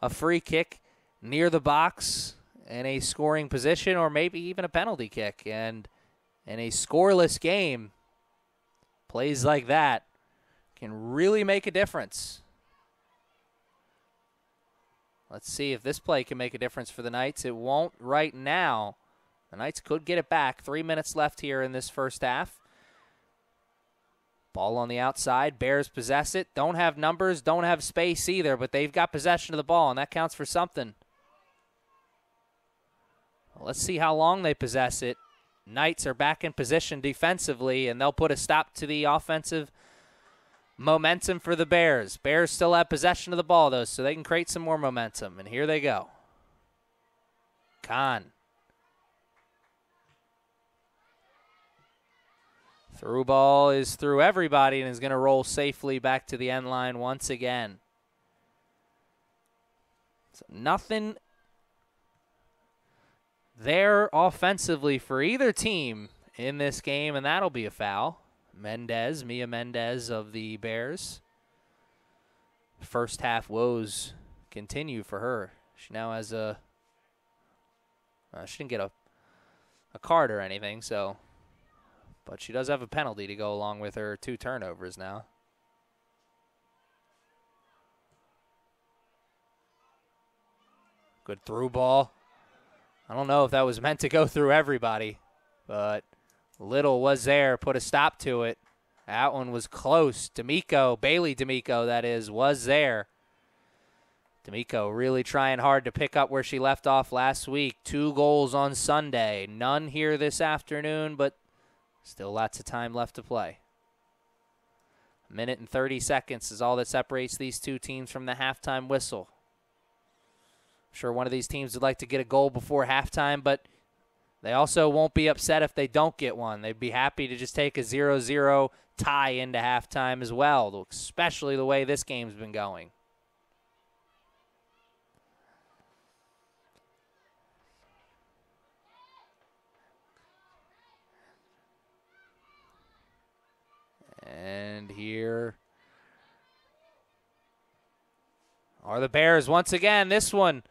free kick near the box in a scoring position, or maybe even a penalty kick. And in a scoreless game, plays like that can really make a difference. Let's see if this play can make a difference for the Knights. It won't right now. The Knights could get it back. 3 minutes left here in this first half. Ball on the outside. Bears possess it. Don't have numbers, don't have space either, but they've got possession of the ball, and that counts for something. Well, let's see how long they possess it. Knights are back in position defensively, and they'll put a stop to the offensive momentum for the Bears. Bears still have possession of the ball, though, so they can create some more momentum. And here they go. Khan. Through ball is through everybody and is going to roll safely back to the end line once again. So nothing there offensively for either team in this game, and that'll be a foul. Mia Mendez of the Bears. First half woes continue for her. She now has she didn't get a card or anything, so But she does have a penalty to go along with her 2 turnovers now. Good through ball. I don't know if that was meant to go through everybody, but Little was there, put a stop to it. That one was close. Bailey D'Amico, that is, was there. D'Amico really trying hard to pick up where she left off last week. 2 goals on Sunday. None here this afternoon, but still lots of time left to play. 1 minute and 30 seconds is all that separates these 2 teams from the halftime whistle. I'm sure one of these teams would like to get a goal before halftime, but they also won't be upset if they don't get one. They'd be happy to just take a 0-0 tie into halftime as well, especially the way this game's been going. And here are the Bears once again. This one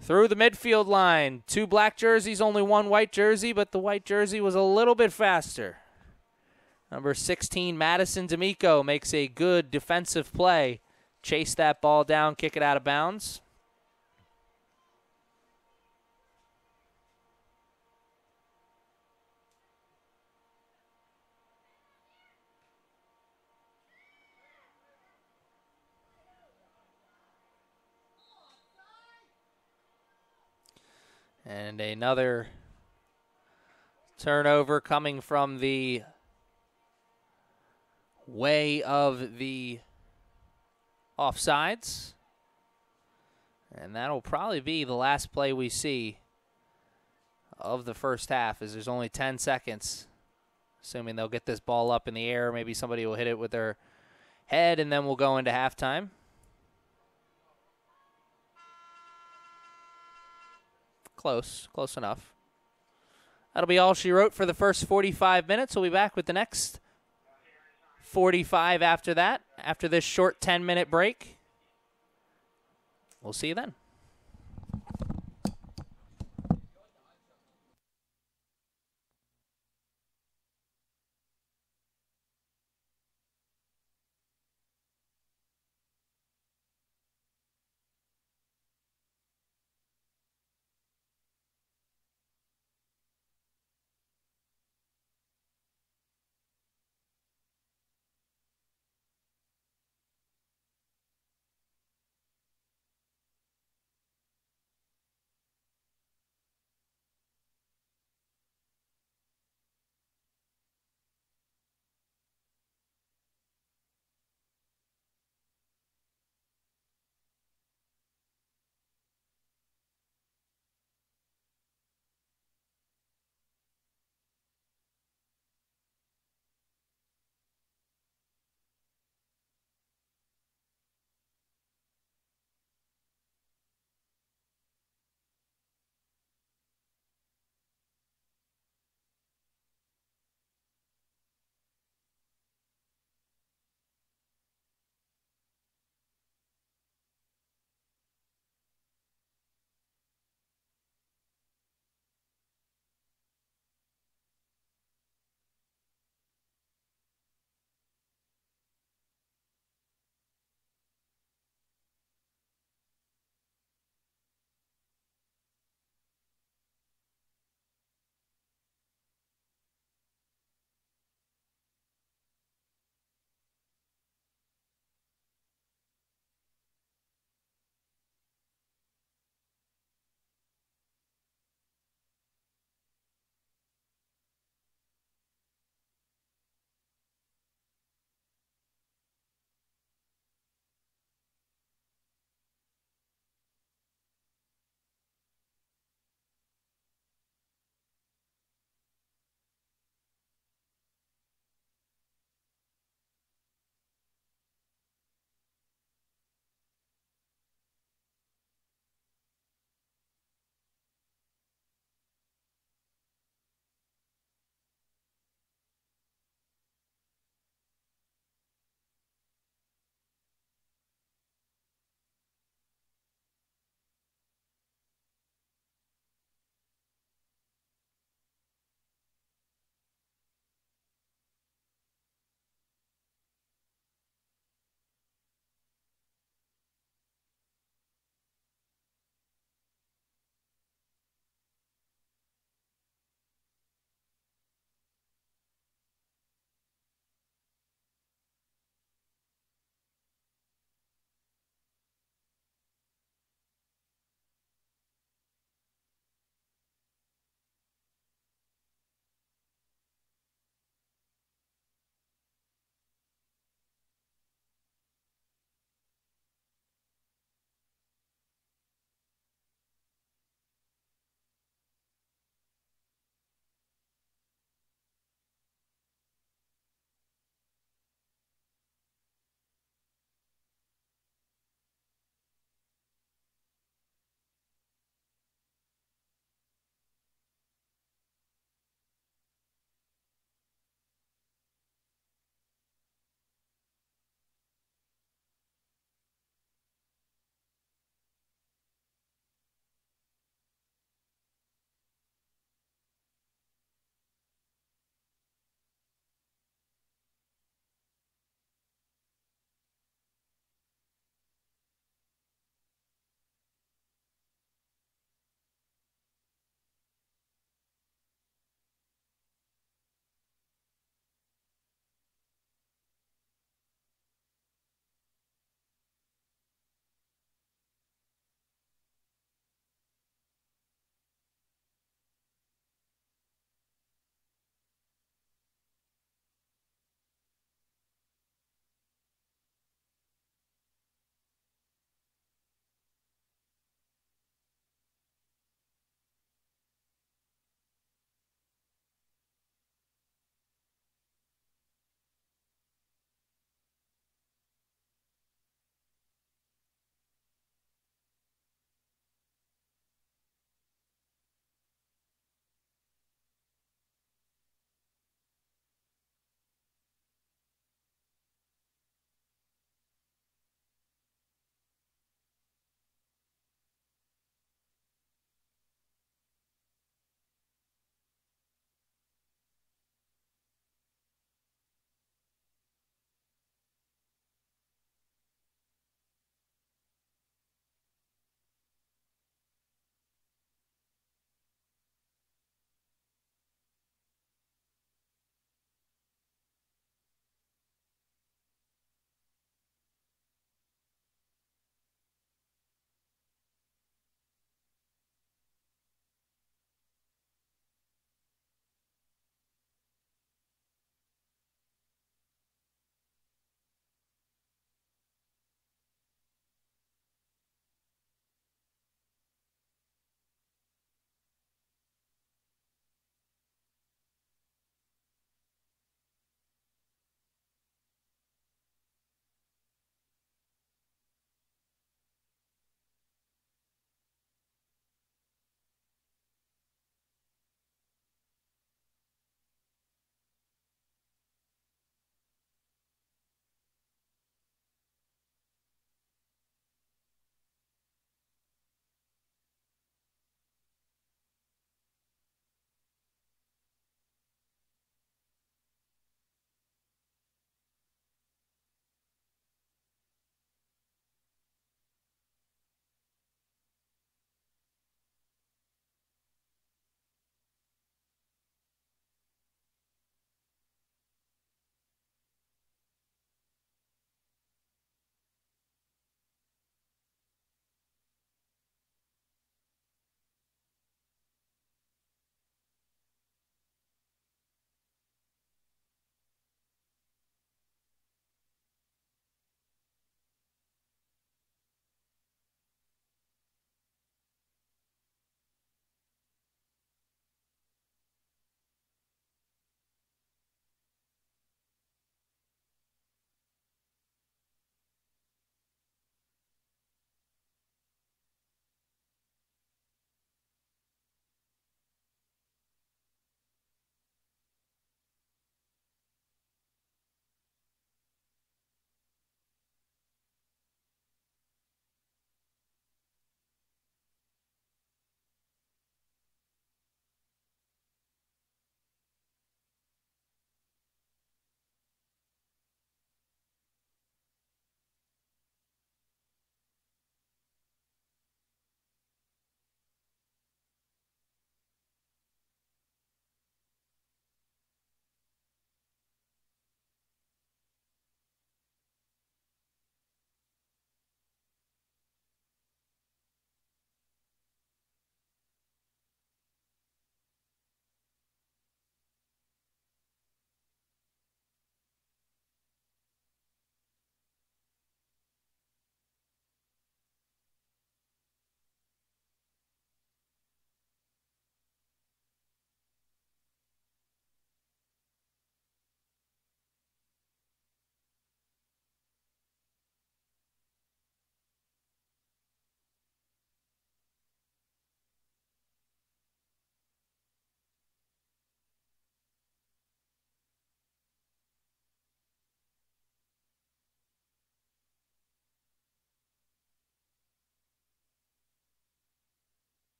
through the midfield line. 2 black jerseys, only 1 white jersey, but the white jersey was a little bit faster. Number 16, Madison D'Amico, makes a good defensive play. Chase that ball down, kick it out of bounds. And another turnover coming from the way of the offsides. And that'll probably be the last play we see of the first half, as there's only 10 seconds. Assuming they'll get this ball up in the air. Maybe somebody will hit it with their head, and then we'll go into halftime. Close enough. That'll be all she wrote for the first 45 minutes. We'll be back with the next 45 after that, after this short 10-minute break. We'll see you then.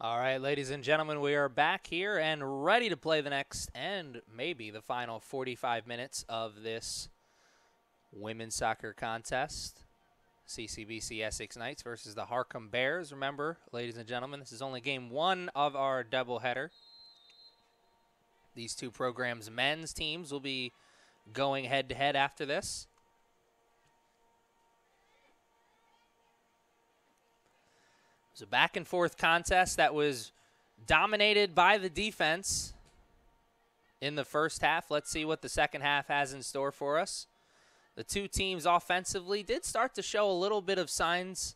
All right, ladies and gentlemen, we are back here and ready to play the next and maybe the final 45 minutes of this women's soccer contest. CCBC Essex Knights versus the Harcum Bears. Remember, ladies and gentlemen, this is only game one of our doubleheader. These two programs' men's teams will be going head-to-head after this. It was a back-and-forth contest that was dominated by the defense in the first half. Let's see what the second half has in store for us. The two teams offensively did start to show a little bit of signs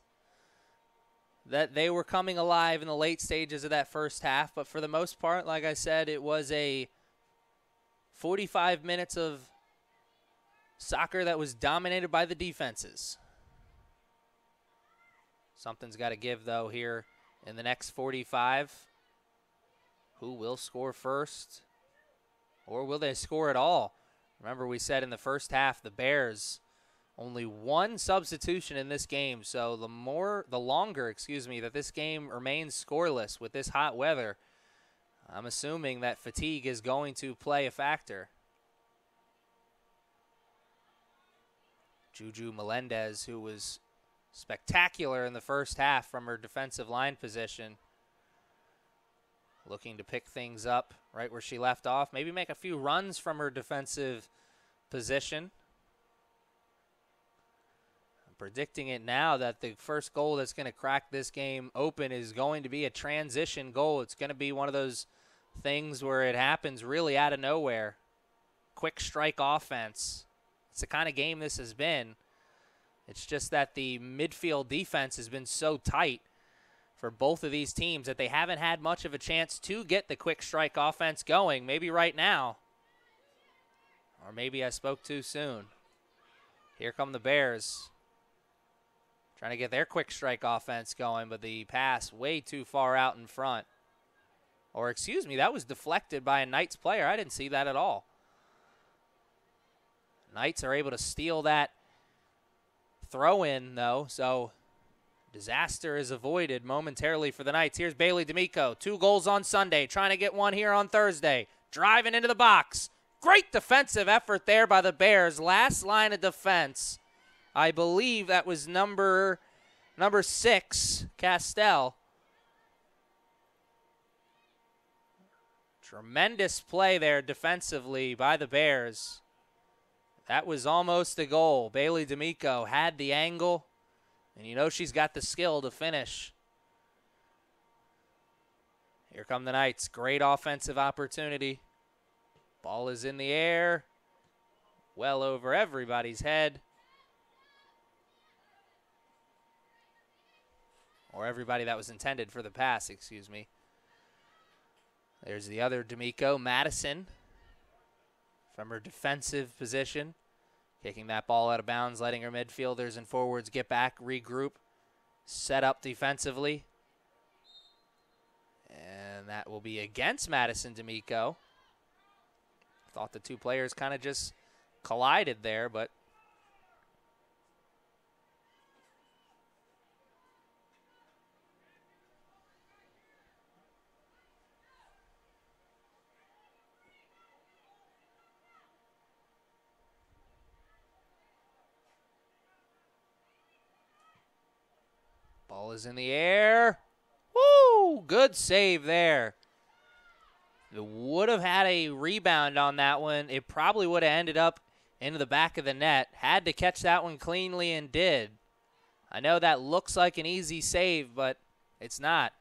that they were coming alive in the late stages of that first half. But for the most part, like I said, it was a 45 minutes of soccer that was dominated by the defenses. Something's got to give, though, here in the next 45. Who will score first? Or will they score at all? Remember, we said in the first half, the Bears, only one substitution in this game. So the longer that this game remains scoreless with this hot weather, I'm assuming that fatigue is going to play a factor. Juju Melendez, who was spectacular in the first half from her defensive line position, looking to pick things up right where she left off, maybe make a few runs from her defensive position. I'm predicting it now that the first goal that's going to crack this game open is going to be a transition goal. It's going to be one of those things where it happens really out of nowhere. Quick strike offense. It's the kind of game this has been. It's just that the midfield defense has been so tight for both of these teams that they haven't had much of a chance to get the quick strike offense going. Maybe right now. Or maybe I spoke too soon. Here come the Bears. Trying to get their quick strike offense going, but the pass way too far out in front. Or excuse me, that was deflected by a Knights player. I didn't see that at all. Knights are able to steal that throw in, though, so disaster is avoided momentarily for the Knights. Here's Bailey D'Amico, 2 goals on Sunday, trying to get one here on Thursday. Driving into the box. Great defensive effort there by the Bears. Last line of defense. I believe that was number 6, Castell. Tremendous play there defensively by the Bears. That was almost a goal. Bailey D'Amico had the angle, and you know she's got the skill to finish. Here come the Knights. Great offensive opportunity. Ball is in the air, well over everybody's head. Or everybody that was intended for the pass, excuse me. There's the other D'Amico, Madison, from her defensive position, kicking that ball out of bounds, letting her midfielders and forwards get back, regroup, set up defensively. And that will be against Madison D'Amico. Thought the two players kind of just collided there, but ball is in the air. Woo! Good save there. It would have had a rebound on that one. It probably would have ended up into the back of the net. Had to catch that one cleanly and did. I know that looks like an easy save, but it's not.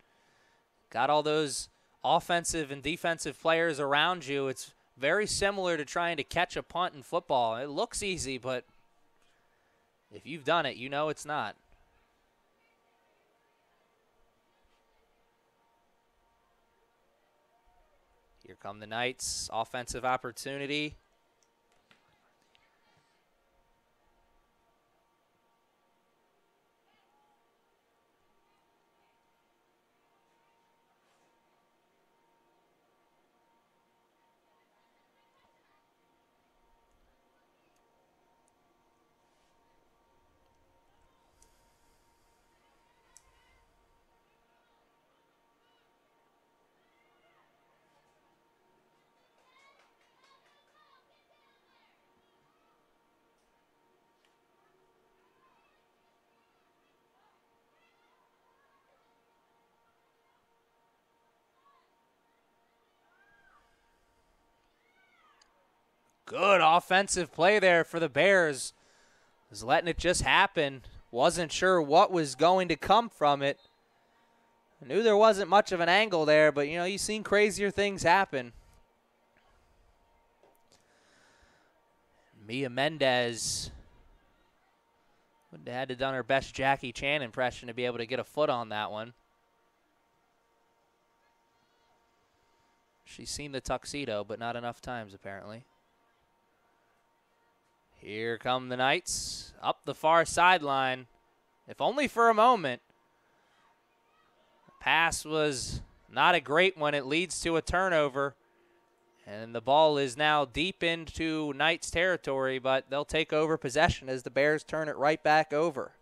Got all those offensive and defensive players around you. It's very similar to trying to catch a punt in football. It looks easy, but if you've done it, you know it's not. Here come the Knights. Offensive opportunity. Good offensive play there for the Bears. Was letting it just happen. Wasn't sure what was going to come from it. I knew there wasn't much of an angle there, but, you know, you've seen crazier things happen. Mia Mendez would have had to done her best Jackie Chan impression to be able to get a foot on that one. She's seen the tuxedo, but not enough times, apparently. Here come the Knights up the far sideline, if only for a moment. The pass was not a great one. It leads to a turnover, and the ball is now deep into Knights territory, but they'll take over possession as the Bears turn it right back over.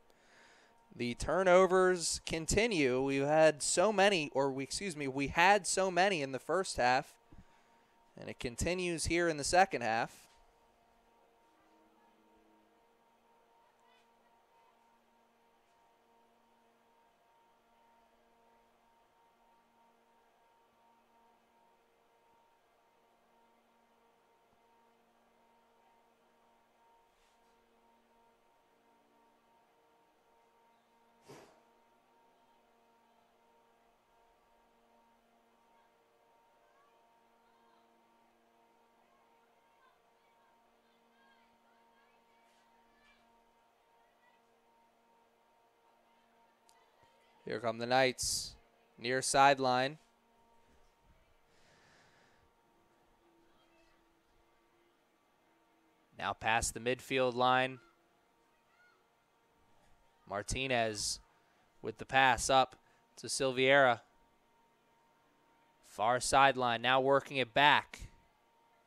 The turnovers continue. We had so many in the first half, and it continues here in the second half. Here come the Knights, near sideline. Now past the midfield line. Martinez with the pass up to Silveira. Far sideline, now working it back.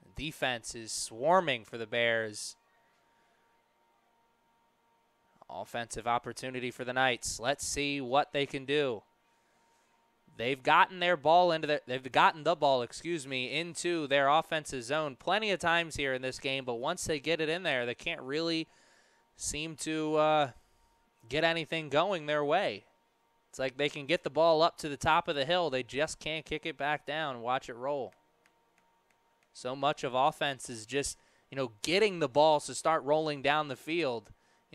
The defense is swarming for the Bears. Offensive opportunity for the Knights. Let's see what they can do. They've gotten the ball into their offensive zone plenty of times here in this game, but once they get it in there, they can't really seem to get anything going their way. It's like they can get the ball up to the top of the hill. They just can't kick it back down and watch it roll. So much of offense is just, getting the balls to start rolling down the field.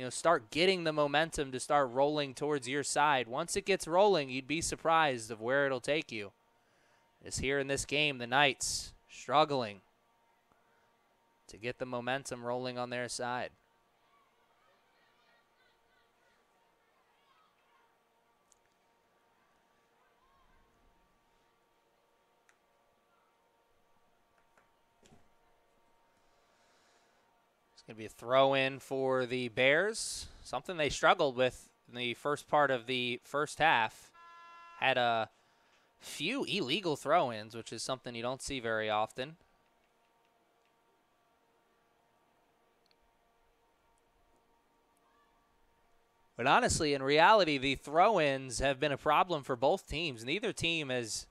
Start getting the momentum to start rolling towards your side. Once it gets rolling, you'd be surprised of where it'll take you. As here in this game, the Knights struggling to get the momentum rolling on their side. Going to be a throw-in for the Bears, something they struggled with in the first part of the first half. Had a few illegal throw-ins, which is something you don't see very often. But honestly, in reality, the throw-ins have been a problem for both teams. Neither team has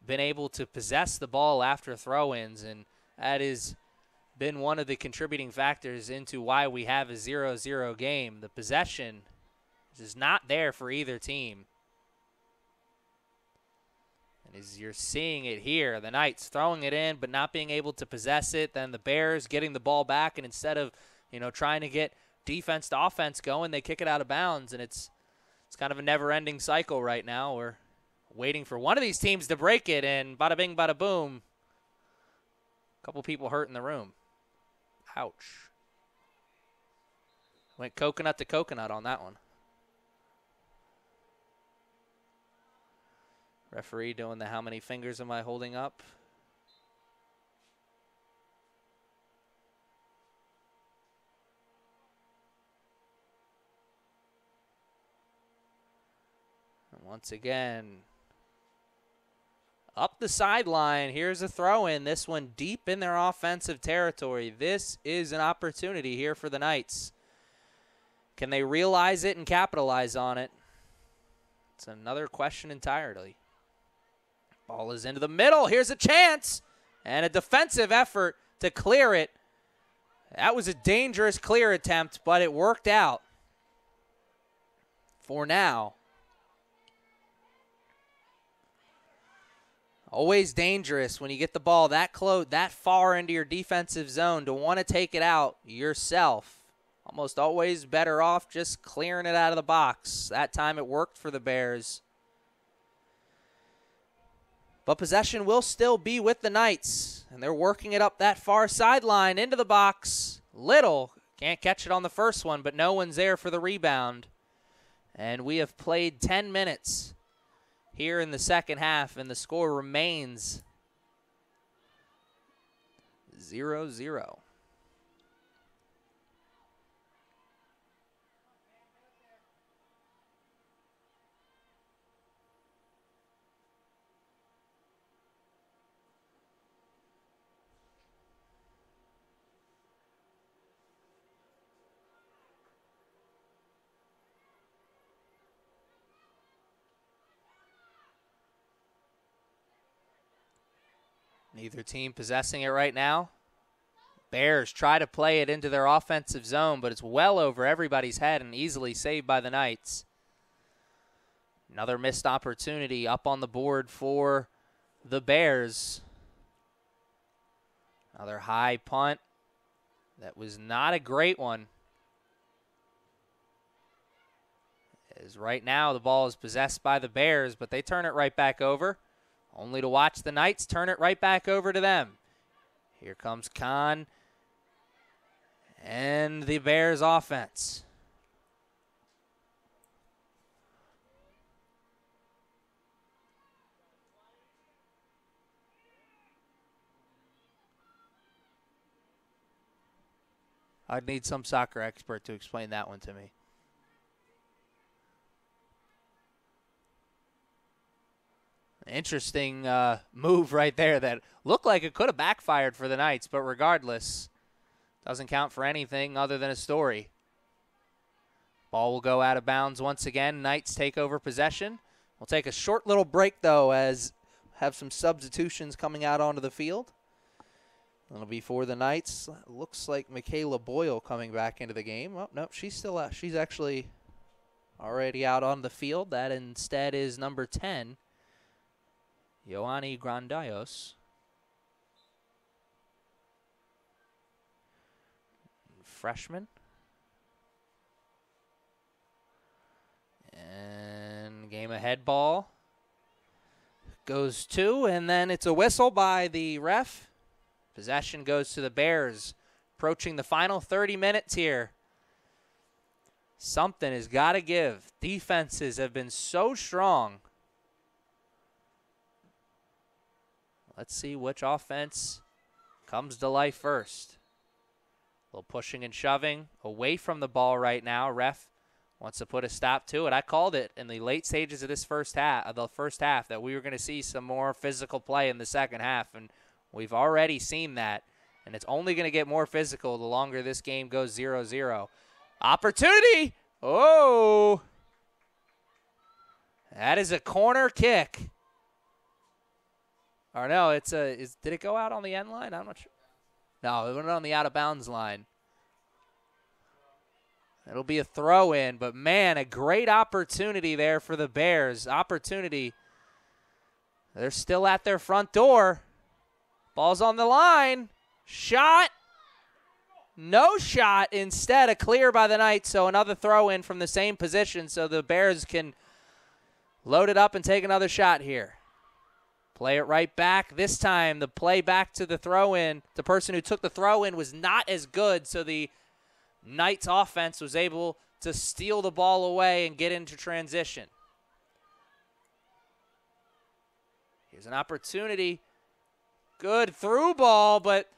been able to possess the ball after throw-ins, and that is been one of the contributing factors into why we have a 0-0 game. The possession is not there for either team. And as you're seeing it here, the Knights throwing it in but not being able to possess it, then the Bears getting the ball back, and instead of, trying to get defense to offense going, they kick it out of bounds, and it's kind of a never-ending cycle right now. We're waiting for one of these teams to break it, and bada bing, bada boom. A couple people hurt in the room. Ouch. Went coconut to coconut on that one. Referee doing the how many fingers am I holding up? And once again, up the sideline, here's a throw-in. This one deep in their offensive territory. This is an opportunity here for the Knights. Can they realize it and capitalize on it? It's another question entirely. Ball is into the middle. Here's a chance. And a defensive effort to clear it. That was a dangerous clear attempt, but it worked out for now. Always dangerous when you get the ball that close, that far into your defensive zone to want to take it out yourself. Almost always better off just clearing it out of the box. That time it worked for the Bears. But possession will still be with the Knights, and they're working it up that far sideline into the box. Little can't catch it on the first one, but no one's there for the rebound. And we have played 10 minutes here in the second half, and the score remains 0-0. Neither team possessing it right now. Bears try to play it into their offensive zone, but it's well over everybody's head and easily saved by the Knights. Another missed opportunity up on the board for the Bears. Another high punt. That was not a great one. As right now the ball is possessed by the Bears, but they turn it right back over. Only to watch the Knights turn it right back over to them. Here comes Khan and the Bears offense. I'd need some soccer expert to explain that one to me. Interesting move right there that looked like it could have backfired for the Knights, but regardless, doesn't count for anything other than a story. Ball will go out of bounds once again. Knights take over possession. We'll take a short little break, though, as have some substitutions coming out onto the field. That'll be for the Knights. Looks like Michaela Boyle coming back into the game. Oh, no, she's still out. She's actually already out on the field. That instead is number 10. Ioanni Grandaios. Freshman. And game ahead ball goes to, and then it's a whistle by the ref. Possession goes to the Bears. Approaching the final 30 minutes here. Something has got to give. Defenses have been so strong. Let's see which offense comes to life first. A little pushing and shoving away from the ball right now. Ref wants to put a stop to it. I called it in the late stages of this first half, that we were going to see some more physical play in the second half, and we've already seen that. And it's only going to get more physical the longer this game goes 0-0. Opportunity! Oh! That is a corner kick. Or no, did it go out on the end line? I'm not sure. No, it went on the out of bounds line. It'll be a throw in, but man, a great opportunity there for the Bears. Opportunity. They're still at their front door. Ball's on the line. Shot. No shot. Instead, a clear by the Knights, so another throw in from the same position so the Bears can load it up and take another shot here. Play it right back. This time, the play back to the throw-in. The person who took the throw-in was not as good, so the Knights offense was able to steal the ball away and get into transition. Here's an opportunity. Good through ball, but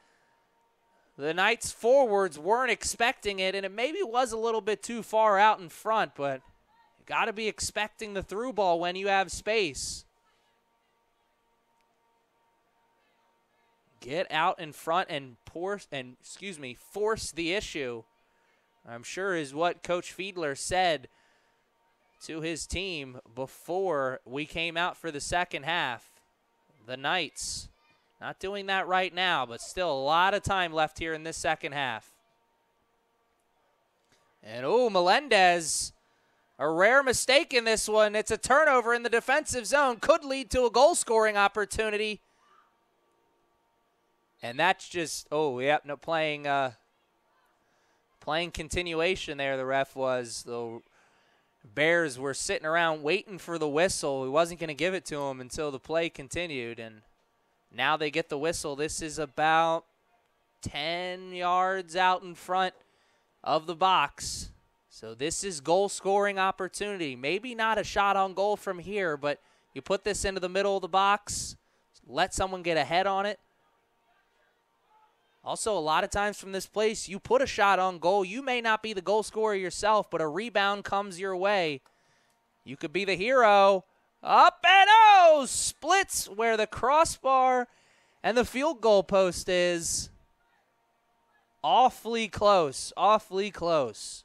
the Knights forwards weren't expecting it, and it maybe was a little bit too far out in front, but you got to be expecting the through ball when you have space. Get out in front and force the issue. I'm sure is what Coach Fiedler said to his team before we came out for the second half. The Knights not doing that right now, but still a lot of time left here in this second half. And Melendez A rare mistake in this one. It's a turnover in the defensive zone. Could lead to a goal-scoring opportunity. And that's just, playing continuation there, the ref was. The Bears were sitting around waiting for the whistle. He wasn't going to give it to them until the play continued, and now they get the whistle. This is about 10 yards out in front of the box. So this is goal-scoring opportunity. Maybe not a shot on goal from here, but you put this into the middle of the box, let someone get ahead on it. Also, a lot of times from this place, you put a shot on goal. You may not be the goal scorer yourself, but a rebound comes your way. You could be the hero. Up and splits where the crossbar and the field goal post is. Awfully close, awfully close.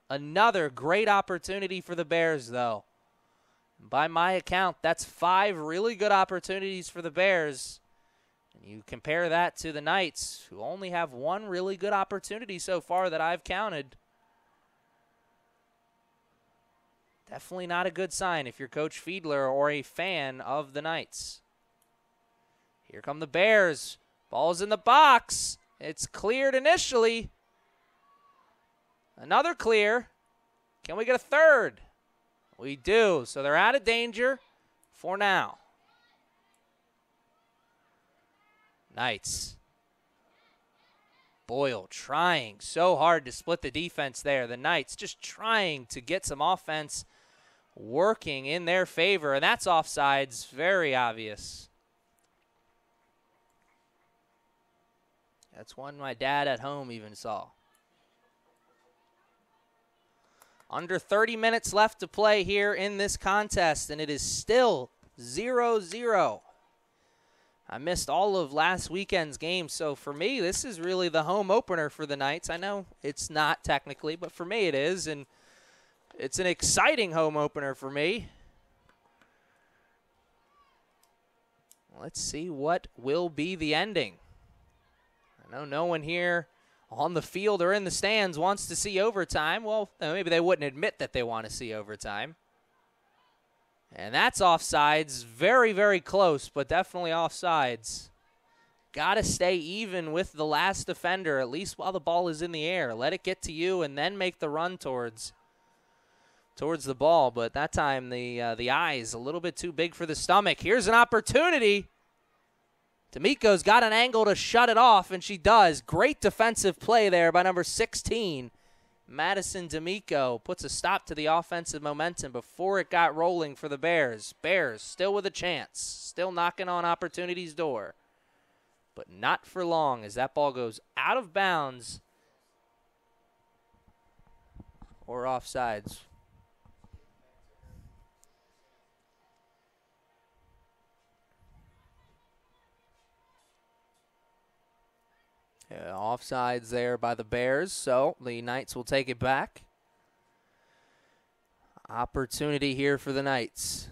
Another great opportunity for the Bears, though. By my account, that's 5 really good opportunities for the Bears. You compare that to the Knights, who only have 1 really good opportunity so far that I've counted. Definitely not a good sign if you're Coach Fiedler or a fan of the Knights. Here come the Bears. Ball's in the box. It's cleared initially. Another clear. Can we get a third? We do. So they're out of danger for now. Knights. Boyle trying so hard to split the defense there. The Knights just trying to get some offense working in their favor, and that's offsides, very obvious. That's one my dad at home even saw. Under 30 minutes left to play here in this contest, and it is still 0-0. I missed all of last weekend's game, so for me, this is really the home opener for the Knights. I know it's not technically, but for me it is, and it's an exciting home opener for me. Let's see what will be the ending. I know no one here on the field or in the stands wants to see overtime. Well, maybe they wouldn't admit that they want to see overtime. And that's offsides. Very, very close, but definitely offsides. Got to stay even with the last defender, at least while the ball is in the air. Let it get to you and then make the run towards the ball. But that time the eye is a little bit too big for the stomach. Here's an opportunity. D'Amico's got an angle to shut it off, and she does. Great defensive play there by number 16. Madison D'Amico puts a stop to the offensive momentum before it got rolling for the Bears. Bears still with a chance, still knocking on opportunity's door, but not for long as that ball goes out of bounds or offsides. Yeah, offsides there by the Bears, so the Knights will take it back. Opportunity here for the Knights.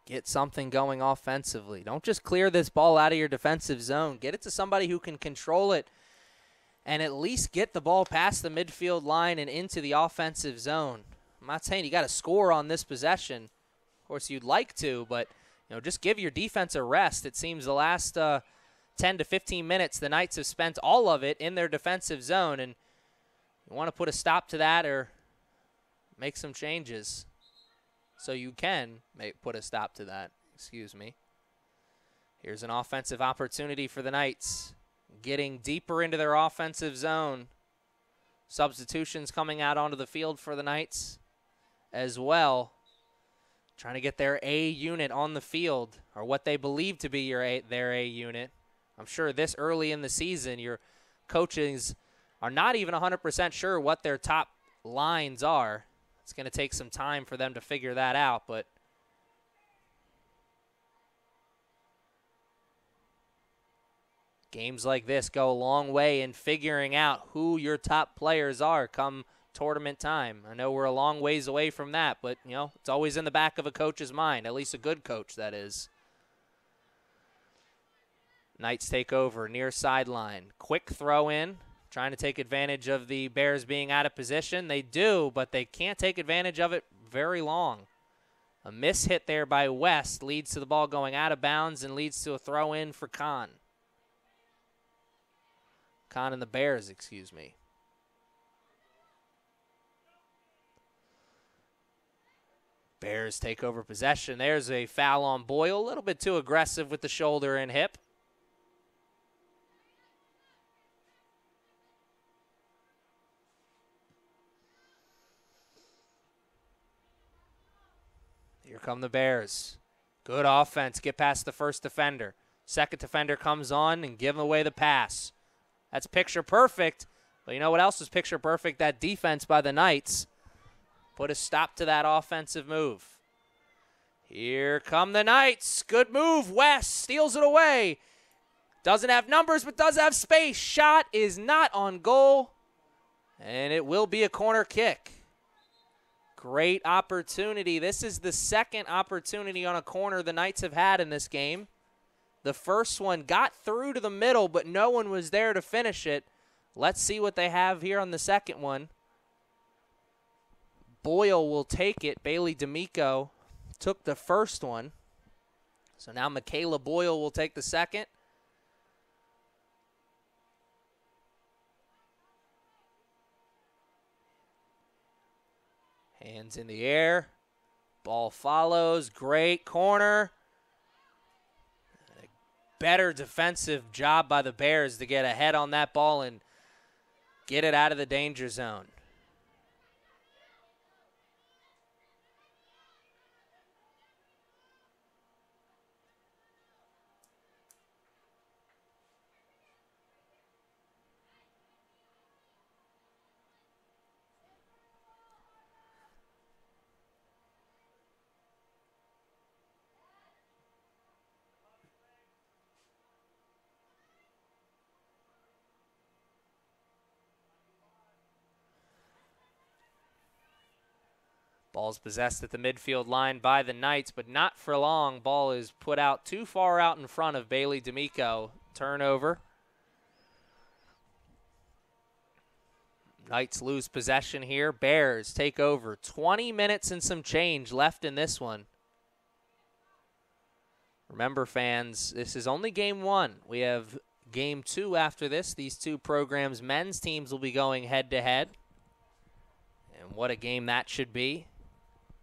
Get something going offensively. Don't just clear this ball out of your defensive zone. Get it to somebody who can control it and at least get the ball past the midfield line and into the offensive zone. I'm not saying you got to score on this possession. Of course, you'd like to, but just give your defense a rest. It seems the last 10 to 15 minutes, the Knights have spent all of it in their defensive zone, and you want to put a stop to that or make some changes so you can put a stop to that. Excuse me. Here's an offensive opportunity for the Knights, getting deeper into their offensive zone. Substitutions coming out onto the field for the Knights as well, trying to get their A unit on the field, or what they believe to be their A unit. I'm sure this early in the season, your coaches are not even 100% sure what their top lines are. It's going to take some time for them to figure that out, but games like this go a long way in figuring out who your top players are come tournament time. I know we're a long ways away from that, but, it's always in the back of a coach's mind, at least a good coach, that is. Knights take over near sideline. Quick throw in trying to take advantage of the Bears being out of position. They do, but they can't take advantage of it very long. A miss hit there by West leads to the ball going out of bounds and leads to a throw in for Kahn. Kahn and the Bears, excuse me. Bears take over possession. There's a foul on Boyle, a little bit too aggressive with the shoulder and hip. Here come the Bears. Good offense. Get past the first defender. Second defender comes on and give away the pass. That's picture perfect. But you know what else is picture perfect? That defense by the Knights put a stop to that offensive move. Here come the Knights. Good move. West steals it away. Doesn't have numbers, but does have space. Shot is not on goal. And it will be a corner kick. Great opportunity. This is the second opportunity on a corner the Knights have had in this game. The first one got through to the middle, but no one was there to finish it. Let's see what they have here on the second one. Boyle will take it. Bailey D'Amico took the first one. So now Michaela Boyle will take the second. Hands in the air. Ball follows. Great corner. A better defensive job by the Bears to get ahead on that ball and get it out of the danger zone. Ball's possessed at the midfield line by the Knights, but not for long. Ball is put out too far out in front of Bailey D'Amico. Turnover. Knights lose possession here. Bears take over. 20 minutes and some change left in this one. Remember, fans, this is only game one. We have game two after this. These two programs' men's teams will be going head-to-head. And what a game that should be.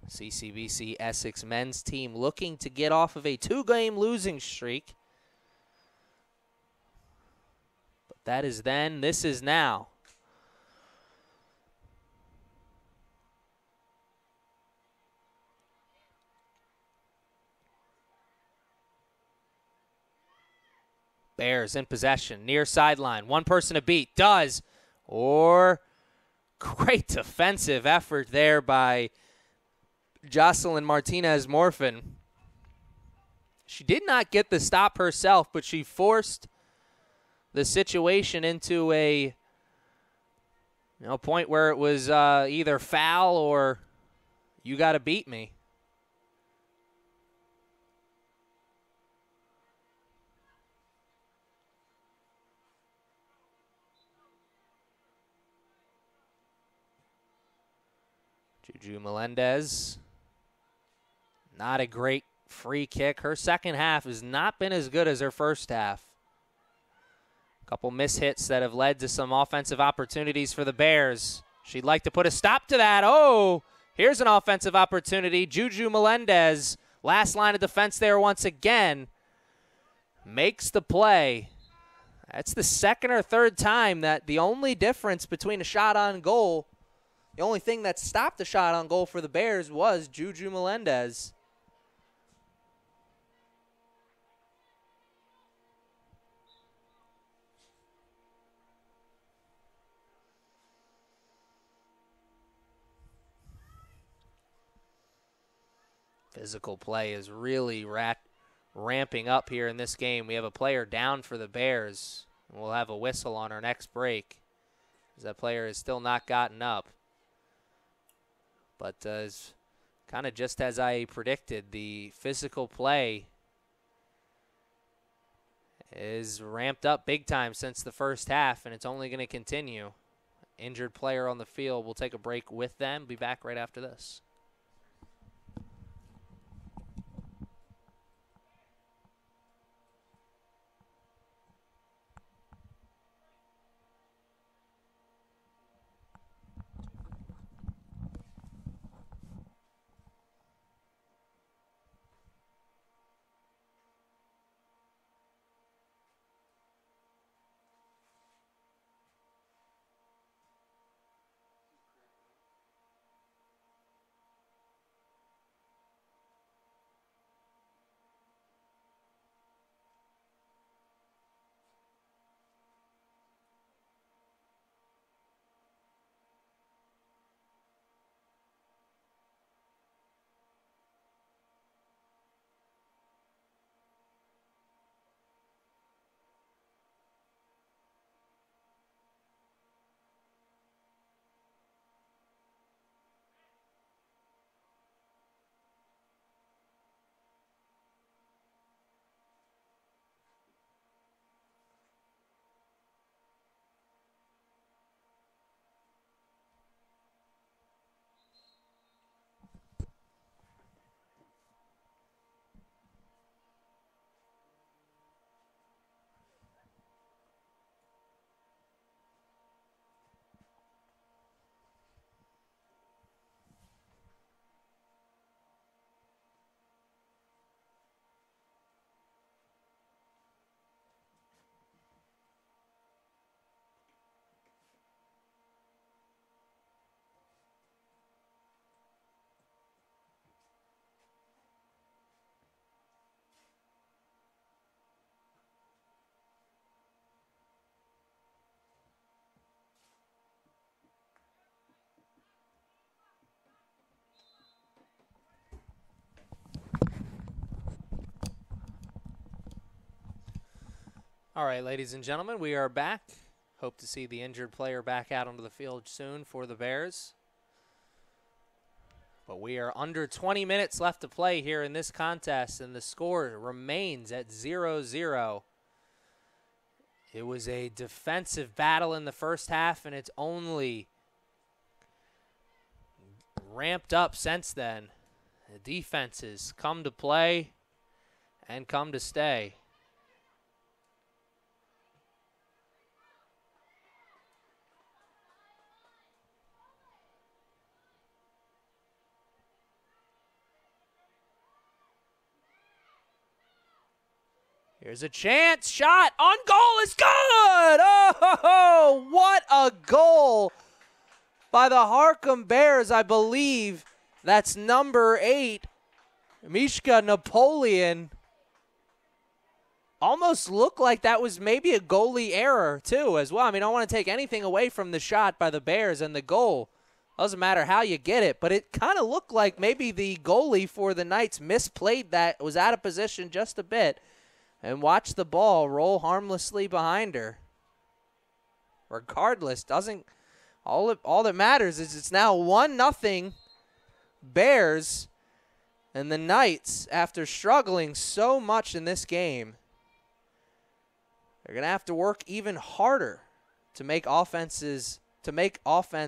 CCBC Essex men's team looking to get off of a two-game losing streak. But that is then, this is now. Bears in possession, near sideline. One person to beat, does. Or great defensive effort there by Jocelyn Martinez-Morfin. She did not get the stop herself, but she forced the situation into a point where it was either foul or you got to beat me. Juju Melendez. Not a great free kick. Her second half has not been as good as her first half. A couple mishits that have led to some offensive opportunities for the Bears. She'd like to put a stop to that. Oh, here's an offensive opportunity. Juju Melendez, last line of defense there once again, makes the play. That's the second or third time that the only difference between a shot on goal, the only thing that stopped the shot on goal for the Bears was Juju Melendez. Physical play is really ramping up here in this game. We have a player down for the Bears. We'll have a whistle on our next break, as that player has still not gotten up. But kind of just as I predicted, the physical play is ramped up big time since the first half, and it's only going to continue. Injured player on the field. We'll take a break with them. Be back right after this. All right, ladies and gentlemen, we are back. Hope to see the injured player back out onto the field soon for the Bears. But we are under 20 minutes left to play here in this contest, and the score remains at 0-0. It was a defensive battle in the first half, and it's only ramped up since then. The defenses come to play and come to stay. Here's a chance. Shot on goal is good. Oh, what a goal by the Harcum Bears. I believe that's number 8, Mishka Napoleon. Almost looked like that was maybe a goalie error, too, as well. I mean, I don't want to take anything away from the shot by the Bears and the goal. Doesn't matter how you get it, but it kind of looked like maybe the goalie for the Knights misplayed that, was out of position just a bit. And watch the ball roll harmlessly behind her. Regardless, all that matters is it's now 1-0 Bears, and the Knights, after struggling so much in this game, they're gonna have to work even harder to make offense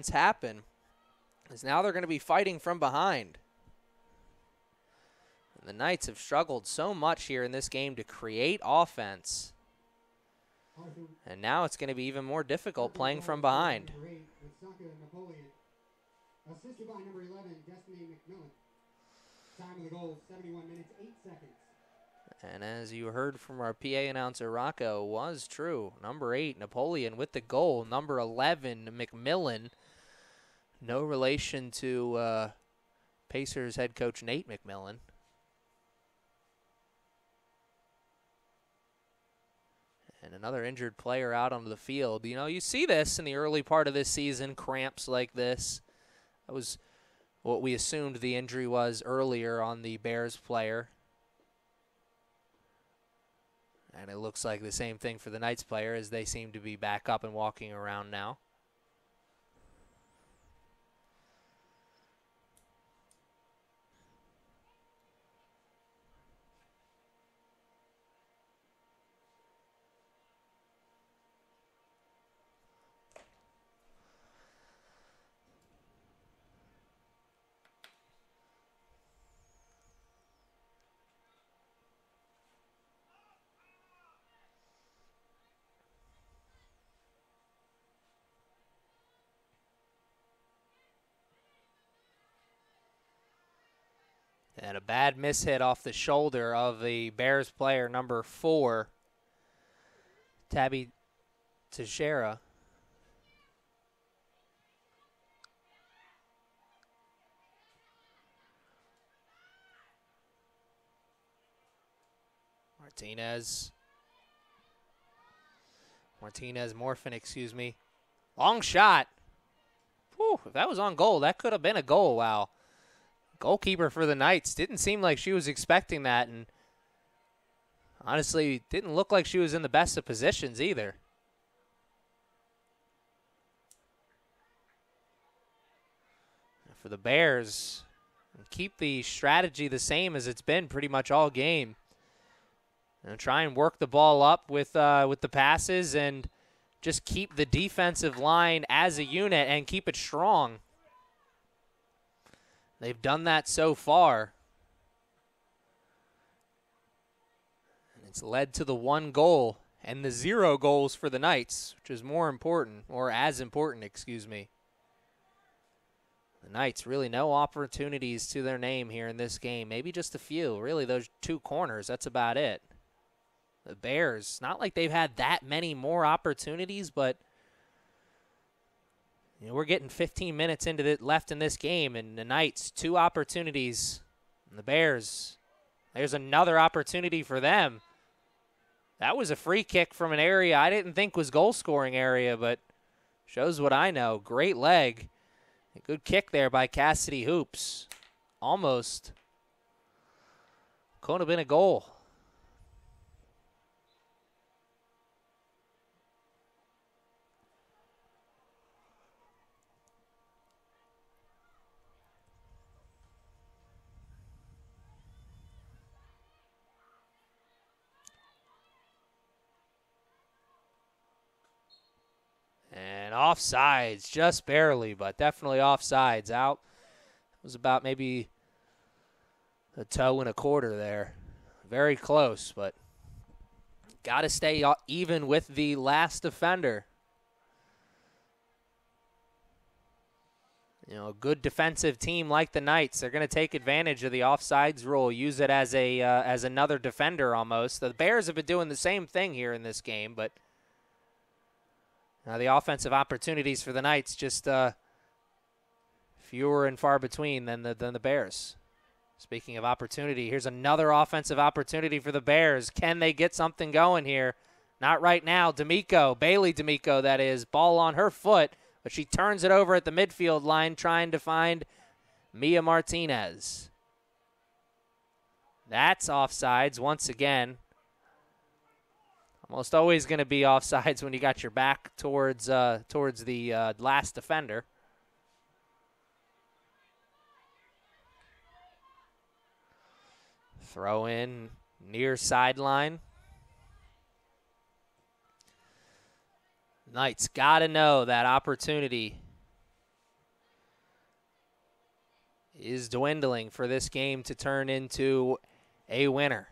happen. Because now they're gonna be fighting from behind. The Knights have struggled so much here in this game to create offense. And now it's going to be even more difficult playing from behind. Assisted by number 11, Destiny McMillan. Time of the goal, 71 minutes, 8 seconds. And as you heard from our PA announcer, Rocco, was true. Number 8, Napoleon with the goal. Number 11, McMillan. No relation to Pacers head coach Nate McMillan. And another injured player out onto the field. You know, you see this in the early part of this season, cramps like this. That was what we assumed the injury was earlier on the Bears player. And it looks like the same thing for the Knights player, as they seem to be back up and walking around now. And a bad mishit off the shoulder of the Bears player, number 4, Tabby Teixeira. Martinez Morphin, excuse me. Long shot. Whew, if that was on goal, that could have been a goal. Wow. Goalkeeper for the Knights didn't seem like she was expecting that, and honestly didn't look like she was in the best of positions either. For the Bears, keep the strategy the same as it's been pretty much all game. And try and work the ball up with the passes and just keep the defensive line as a unit and keep it strong. They've done that so far. And it's led to the 1 goal and the 0 goals for the Knights, which is more important, or as important, excuse me. The Knights, really no opportunities to their name here in this game. Maybe just a few. Really, those 2 corners, that's about it. The Bears, not like they've had that many more opportunities, but we're getting 15 minutes left in this game, and the Knights, 2 opportunities. And the Bears, there's another opportunity for them. That was a free kick from an area I didn't think was goal-scoring area, but shows what I know. Great leg. A good kick there by Cassidy Hoops. Almost. Could have been a goal. And offsides, just barely, but definitely offsides out. It was about maybe a toe and a quarter there. Very close, but got to stay even with the last defender. A good defensive team like the Knights, they're going to take advantage of the offsides rule, use it as another defender almost. The Bears have been doing the same thing here in this game, but the offensive opportunities for the Knights just fewer and far between than the Bears. Speaking of opportunity, here's another offensive opportunity for the Bears. Can they get something going here? Not right now. Bailey D'Amico, that is, ball on her foot, but she turns it over at the midfield line trying to find Mia Martinez. That's offsides once again. Almost always going to be offsides when you got your back towards the last defender. Throw in near sideline. Knights got to know that opportunity is dwindling for this game to turn into a winner.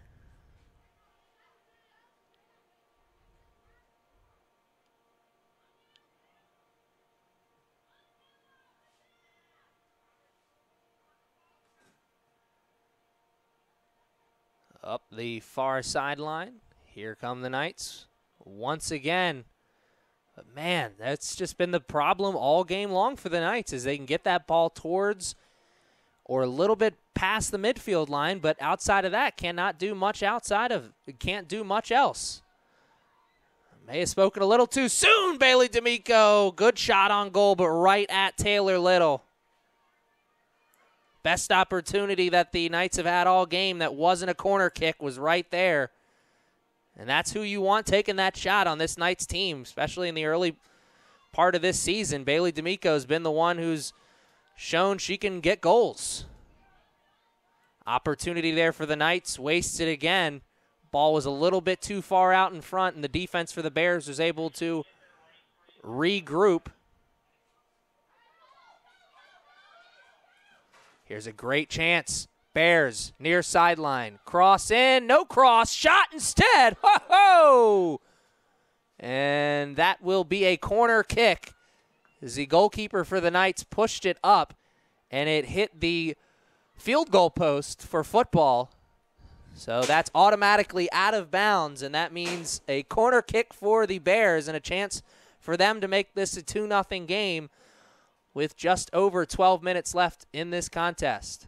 Up the far sideline. Here come the Knights once again. But, man, that's just been the problem all game long for the Knights, is they can get that ball towards or a little bit past the midfield line, but outside of that, can't do much else. May have spoken a little too soon, Bailey D'Amico. Good shot on goal, but right at Taylor Little. Best opportunity that the Knights have had all game that wasn't a corner kick was right there. And that's who you want taking that shot on this Knights team, especially in the early part of this season. Bailey D'Amico has been the one who's shown she can get goals. Opportunity there for the Knights, wasted again. Ball was a little bit too far out in front, and the defense for the Bears was able to regroup. Here's a great chance. Bears near sideline. Cross in. No cross. Shot instead. Ho-ho! And that will be a corner kick as the goalkeeper for the Knights pushed it up, and it hit the field goal post for football. So that's automatically out of bounds, and that means a corner kick for the Bears and a chance for them to make this a 2-0 game with just over 12 minutes left in this contest.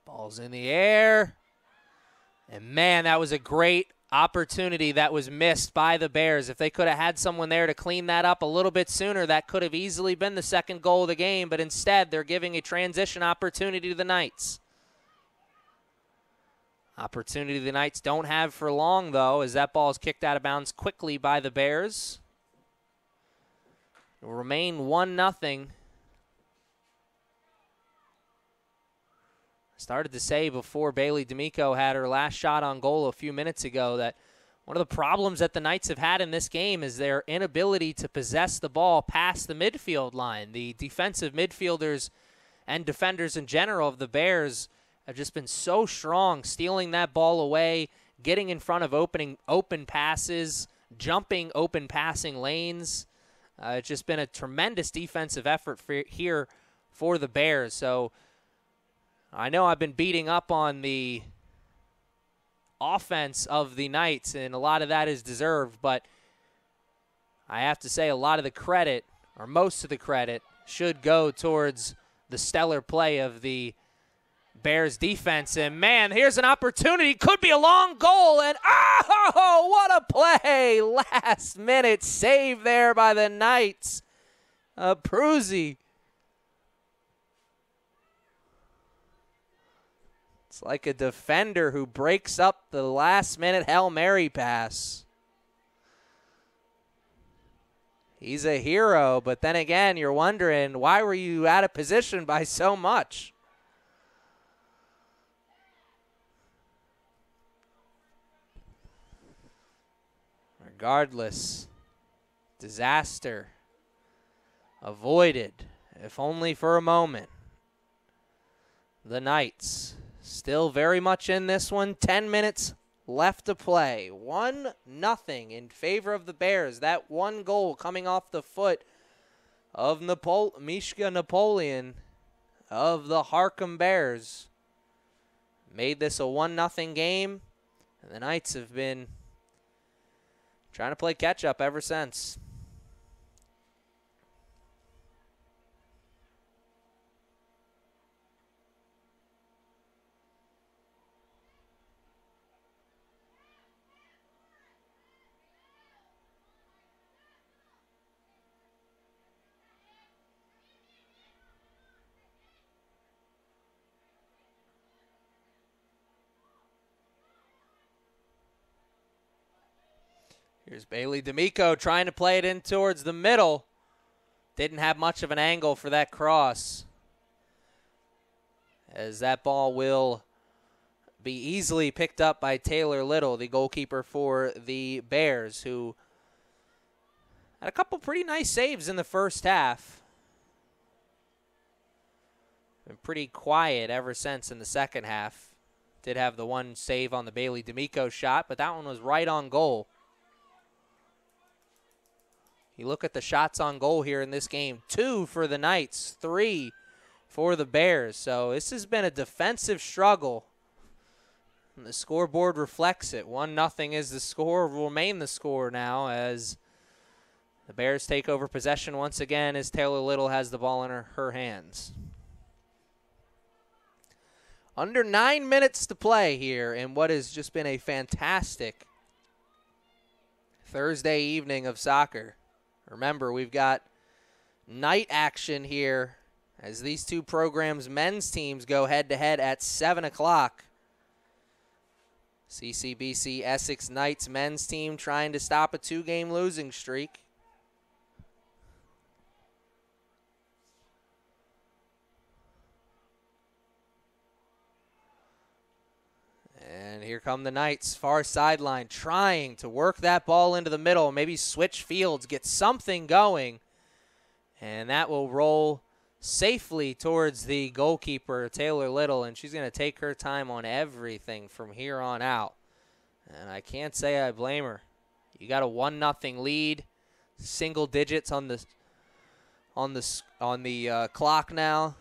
Ball's in the air. And, man, that was a great opportunity that was missed by the Bears. If they could have had someone there to clean that up a little bit sooner, that could have easily been the second goal of the game. But instead, they're giving a transition opportunity to the Knights. Opportunity the Knights don't have for long, though, as that ball is kicked out of bounds quickly by the Bears. It will remain 1-0. Started to say before Bailey D'Amico had her last shot on goal a few minutes ago that one of the problems that the Knights have had in this game is their inability to possess the ball past the midfield line. The defensive midfielders and defenders in general of the Bears have just been so strong, stealing that ball away, getting in front of open passes, jumping open passing lanes. It's just been a tremendous defensive effort here for the Bears. So I know I've been beating up on the offense of the Knights, and a lot of that is deserved, but I have to say a lot of the credit, or most of the credit, should go towards the stellar play of the Bears defense. And, man, here's an opportunity. Could be a long goal, and oh, what a play. Last-minute save there by the Knights. Pruzzi. It's like a defender who breaks up the last-minute Hail Mary pass. He's a hero, but then again, you're wondering, why were you out of position by so much? Regardless, disaster avoided, if only for a moment. The Knights still very much in this one. 10 minutes left to play. 1-0 in favor of the Bears. That one goal coming off the foot of Mishka Napoleon of the Harcum Bears made this a 1-0 game. And the Knights have been trying to play catch-up ever since. Here's Bailey D'Amico trying to play it in towards the middle. Didn't have much of an angle for that cross, as that ball will be easily picked up by Taylor Little, the goalkeeper for the Bears, who had a couple pretty nice saves in the first half. Been pretty quiet ever since in the second half. Did have the one save on the Bailey D'Amico shot, but that one was right on goal. You look at the shots on goal here in this game. 2 for the Knights, 3 for the Bears. So this has been a defensive struggle. And the scoreboard reflects it. 1-0 is the score, will remain the score now as the Bears take over possession once again as Taylor Little has the ball in her hands. Under 9 minutes to play here in what has just been a fantastic Thursday evening of soccer. Remember, we've got night action here as these two programs' men's teams go head-to-head at 7 o'clock. CCBC Essex Knights men's team trying to stop a 2-game losing streak. And here come the Knights, far sideline, trying to work that ball into the middle, maybe switch fields, get something going. And that will roll safely towards the goalkeeper, Taylor Little, and she's going to take her time on everything from here on out And I can't say I blame her. You got a 1-0 lead, single digits on the clock now.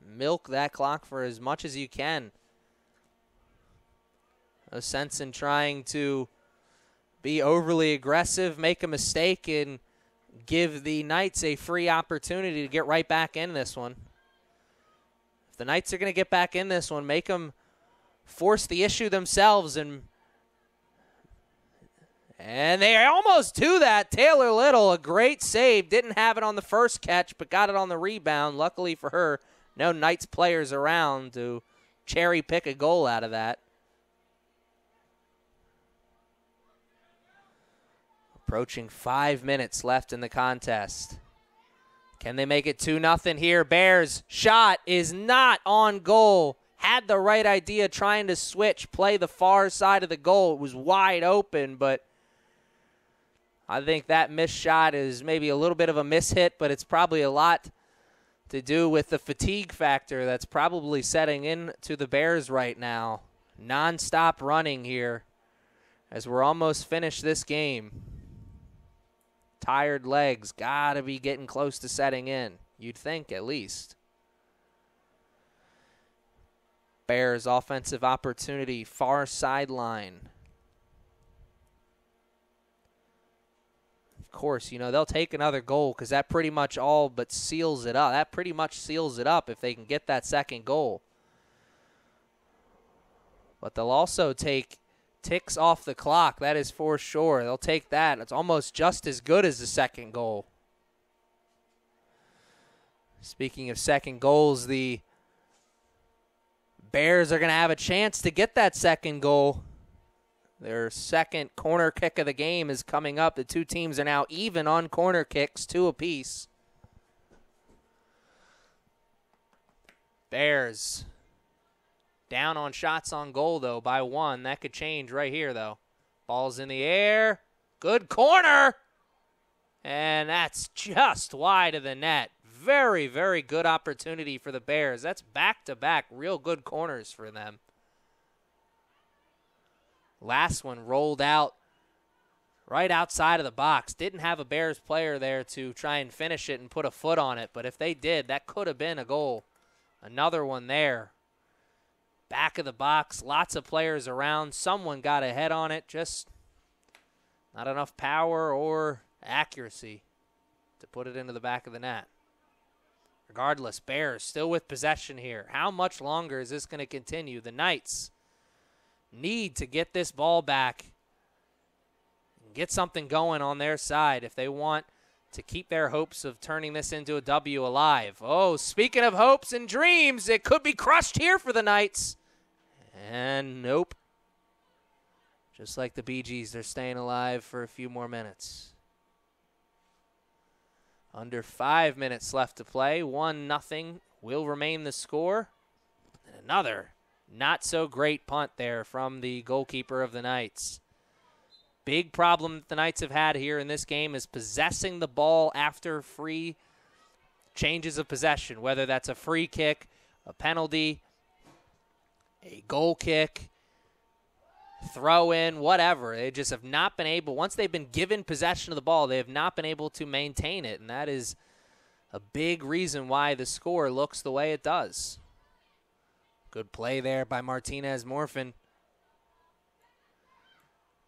Milk that clock for as much as you can. No sense in trying to be overly aggressive, make a mistake, and give the Knights a free opportunity to get right back in this one. If the Knights are going to get back in this one, make them force the issue themselves, and they almost do that. Taylor Little, a great save. Didn't have it on the first catch, but got it on the rebound. Luckily for her, no Knights players around to cherry pick a goal out of that. Approaching 5 minutes left in the contest. Can they make it 2-0 here? Bears shot is not on goal. Had the right idea trying to switch, play the far side of the goal. It was wide open, but I think that missed shot is maybe a little bit of a mishit, but it's probably a lot to do with the fatigue factor that's probably setting in to the Bears right now. Non-stop running here as we're almost finished this game. Tired legs, gotta be getting close to setting in. You'd think, at least. Bears offensive opportunity, far sideline. Of course, you know, they'll take another goal because that pretty much all but seals it up. That pretty much seals it up if they can get that second goal. But they'll also take ticks off the clock, that is for sure. They'll take that. It's almost just as good as the second goal. Speaking of second goals, the Bears are going to have a chance to get that second goal. Their second corner kick of the game is coming up. The two teams are now even on corner kicks, 2 apiece. Bears down on shots on goal, though, by 1. That could change right here, though. Ball's in the air. Good corner. And that's just wide of the net. Very, very good opportunity for the Bears. That's back-to-back real good corners for them. Last one rolled out right outside of the box. Didn't have a Bears player there to try and finish it and put a foot on it, but if they did, that could have been a goal. Another one there. Back of the box, lots of players around. Someone got a head on it, just not enough power or accuracy to put it into the back of the net. Regardless, Bears still with possession here. How much longer is this going to continue? The Knights need to get this ball back and get something going on their side if they want to keep their hopes of turning this into a W alive. Oh, speaking of hopes and dreams, it could be crushed here for the Knights. And nope. Just like the Bee Gees, they're staying alive for a few more minutes. Under 5 minutes left to play. 1-0 will remain the score. And another not-so-great punt there from the goalkeeper of the Knights. Big problem that the Knights have had here in this game is possessing the ball after free changes of possession, whether that's a free kick, a penalty, a goal kick, throw in, whatever. They just have not been able, once they've been given possession of the ball, they have not been able to maintain it, and that is a big reason why the score looks the way it does. Good play there by Martinez Morfin.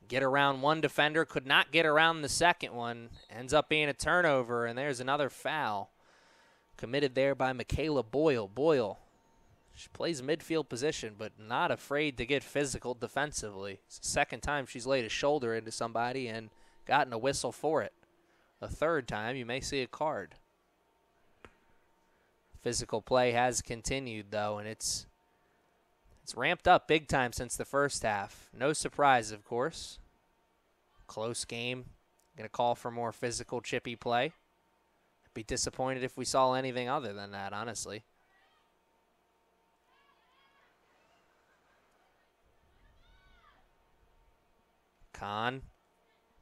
Get around one defender, could not get around the second one. Ends up being a turnover, and there's another foul committed there by Michaela Boyle. Boyle, she plays midfield position, but not afraid to get physical defensively. It's the second time she's laid a shoulder into somebody and gotten a whistle for it. A third time, you may see a card. Physical play has continued, though, and it's ramped up big time since the first half. No surprise, of course. Close game. Going to call for more physical, chippy play. I'd be disappointed if we saw anything other than that, honestly. Kahn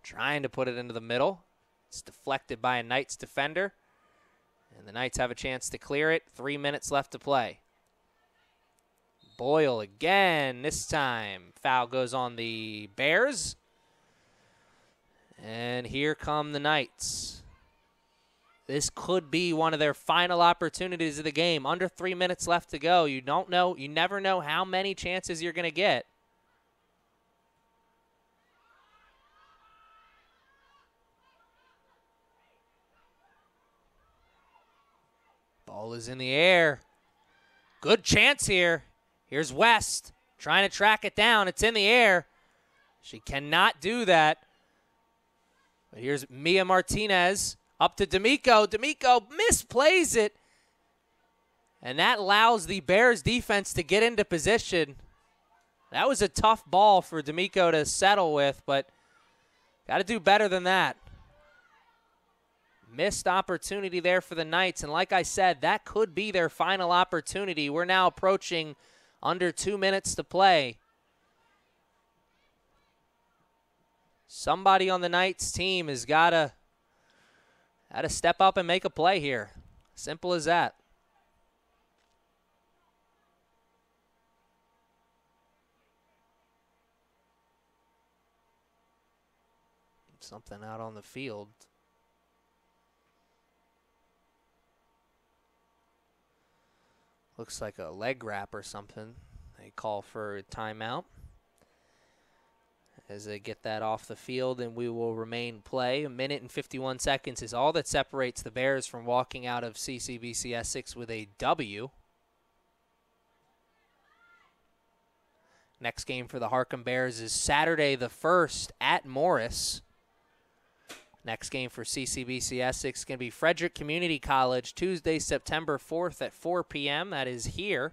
trying to put it into the middle. It's deflected by a Knights defender. And the Knights have a chance to clear it. 3 minutes left to play. Boyle again. This time, foul goes on the Bears. And here come the Knights. This could be one of their final opportunities of the game. Under 3 minutes left to go. You don't know. You never know how many chances you're going to get. Ball is in the air. Good chance here. Here's West trying to track it down. It's in the air. She cannot do that. But here's Mia Martinez up to D'Amico. D'Amico misplays it. And that allows the Bears defense to get into position. That was a tough ball for D'Amico to settle with, but got to do better than that. Missed opportunity there for the Knights, and like I said, that could be their final opportunity. We're now approaching under 2 minutes to play. Somebody on the Knights team has got to step up and make a play here. Simple as that. Something out on the field. Looks like a leg wrap or something. They call for a timeout as they get that off the field, and we will remain play. 1 minute and 51 seconds is all that separates the Bears from walking out of CCBC Essex with a W. Next game for the Harcum Bears is Saturday the 1st at Morris. Next game for CCBC Essex is going to be Frederick Community College, Tuesday, September 4th at 4 p.m. That is here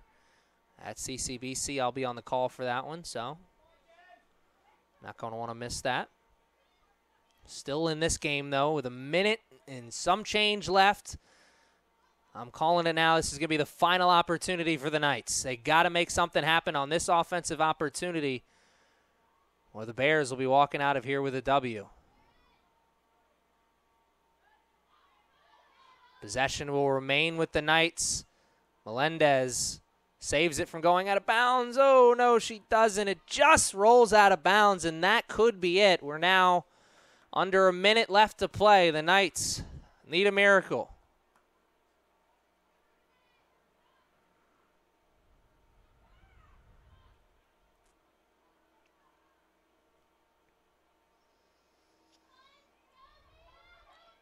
at CCBC. I'll be on the call for that one, so not going to want to miss that. Still in this game, though, with 1 minute and some change left. I'm calling it now. This is going to be the final opportunity for the Knights. They got to make something happen on this offensive opportunity, or the Bears will be walking out of here with a W. Possession will remain with the Knights. Melendez saves it from going out of bounds. Oh, no, she doesn't. It just rolls out of bounds, and that could be it. We're now under 1 minute left to play. The Knights need a miracle.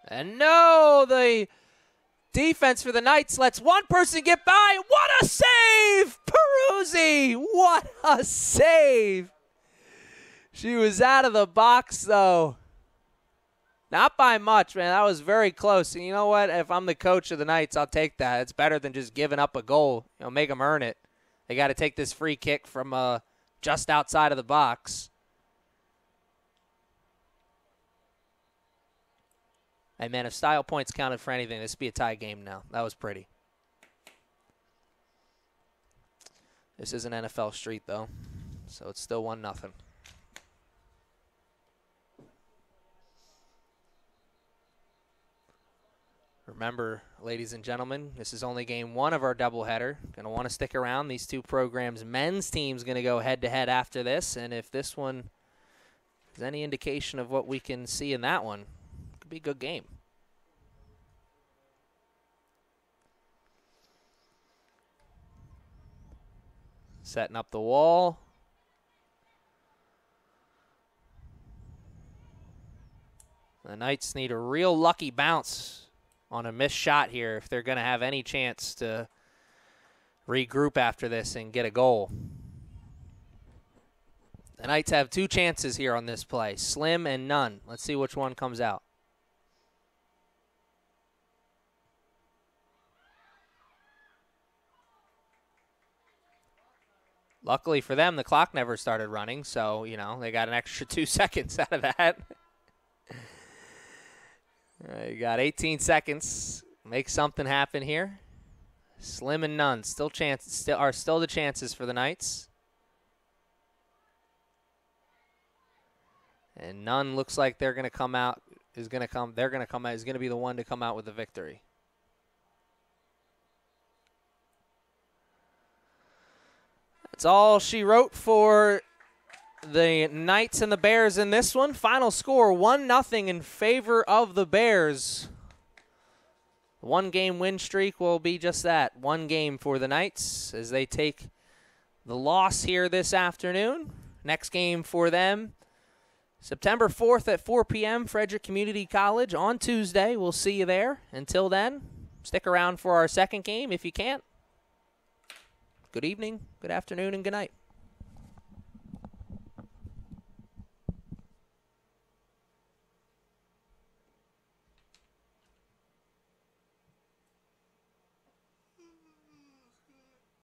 And no, the defense for the Knights lets one person get by. What a save! Peruzzi! What a save! She was out of the box, though. Not by much, man. That was very close. And you know what? If I'm the coach of the Knights, I'll take that. It's better than just giving up a goal. You know, make them earn it. They got to take this free kick from just outside of the box. Hey, man, if style points counted for anything, this would be a tie game now. That was pretty. This is an NFL street, though, so it's still 1-0. Remember, ladies and gentlemen, this is only game 1 of our doubleheader. Going to want to stick around. These two programs' men's team's going to go head-to-head after this, and if this one is any indication of what we can see in that one, be a good game. Setting up the wall. The Knights need a real lucky bounce on a missed shot here if they're going to have any chance to regroup after this and get a goal. The Knights have 2 chances here on this play, slim and none. Let's see which one comes out. Luckily for them, the clock never started running, so, you know, they got an extra 2 seconds out of that. You got 18 seconds. Make something happen here. Slim and none. Still the chances for the Knights. And none looks like they're going to come out. Is going to be the one to come out with the victory. That's all she wrote for the Knights and the Bears in this one. Final score, 1-0 in favor of the Bears. The one-game win streak will be just that, one game for the Knights as they take the loss here this afternoon. Next game for them, September 4th at 4 p.m., Frederick Community College on Tuesday. We'll see you there. Until then, stick around for our second game if you can't. Good evening, good afternoon, and good night.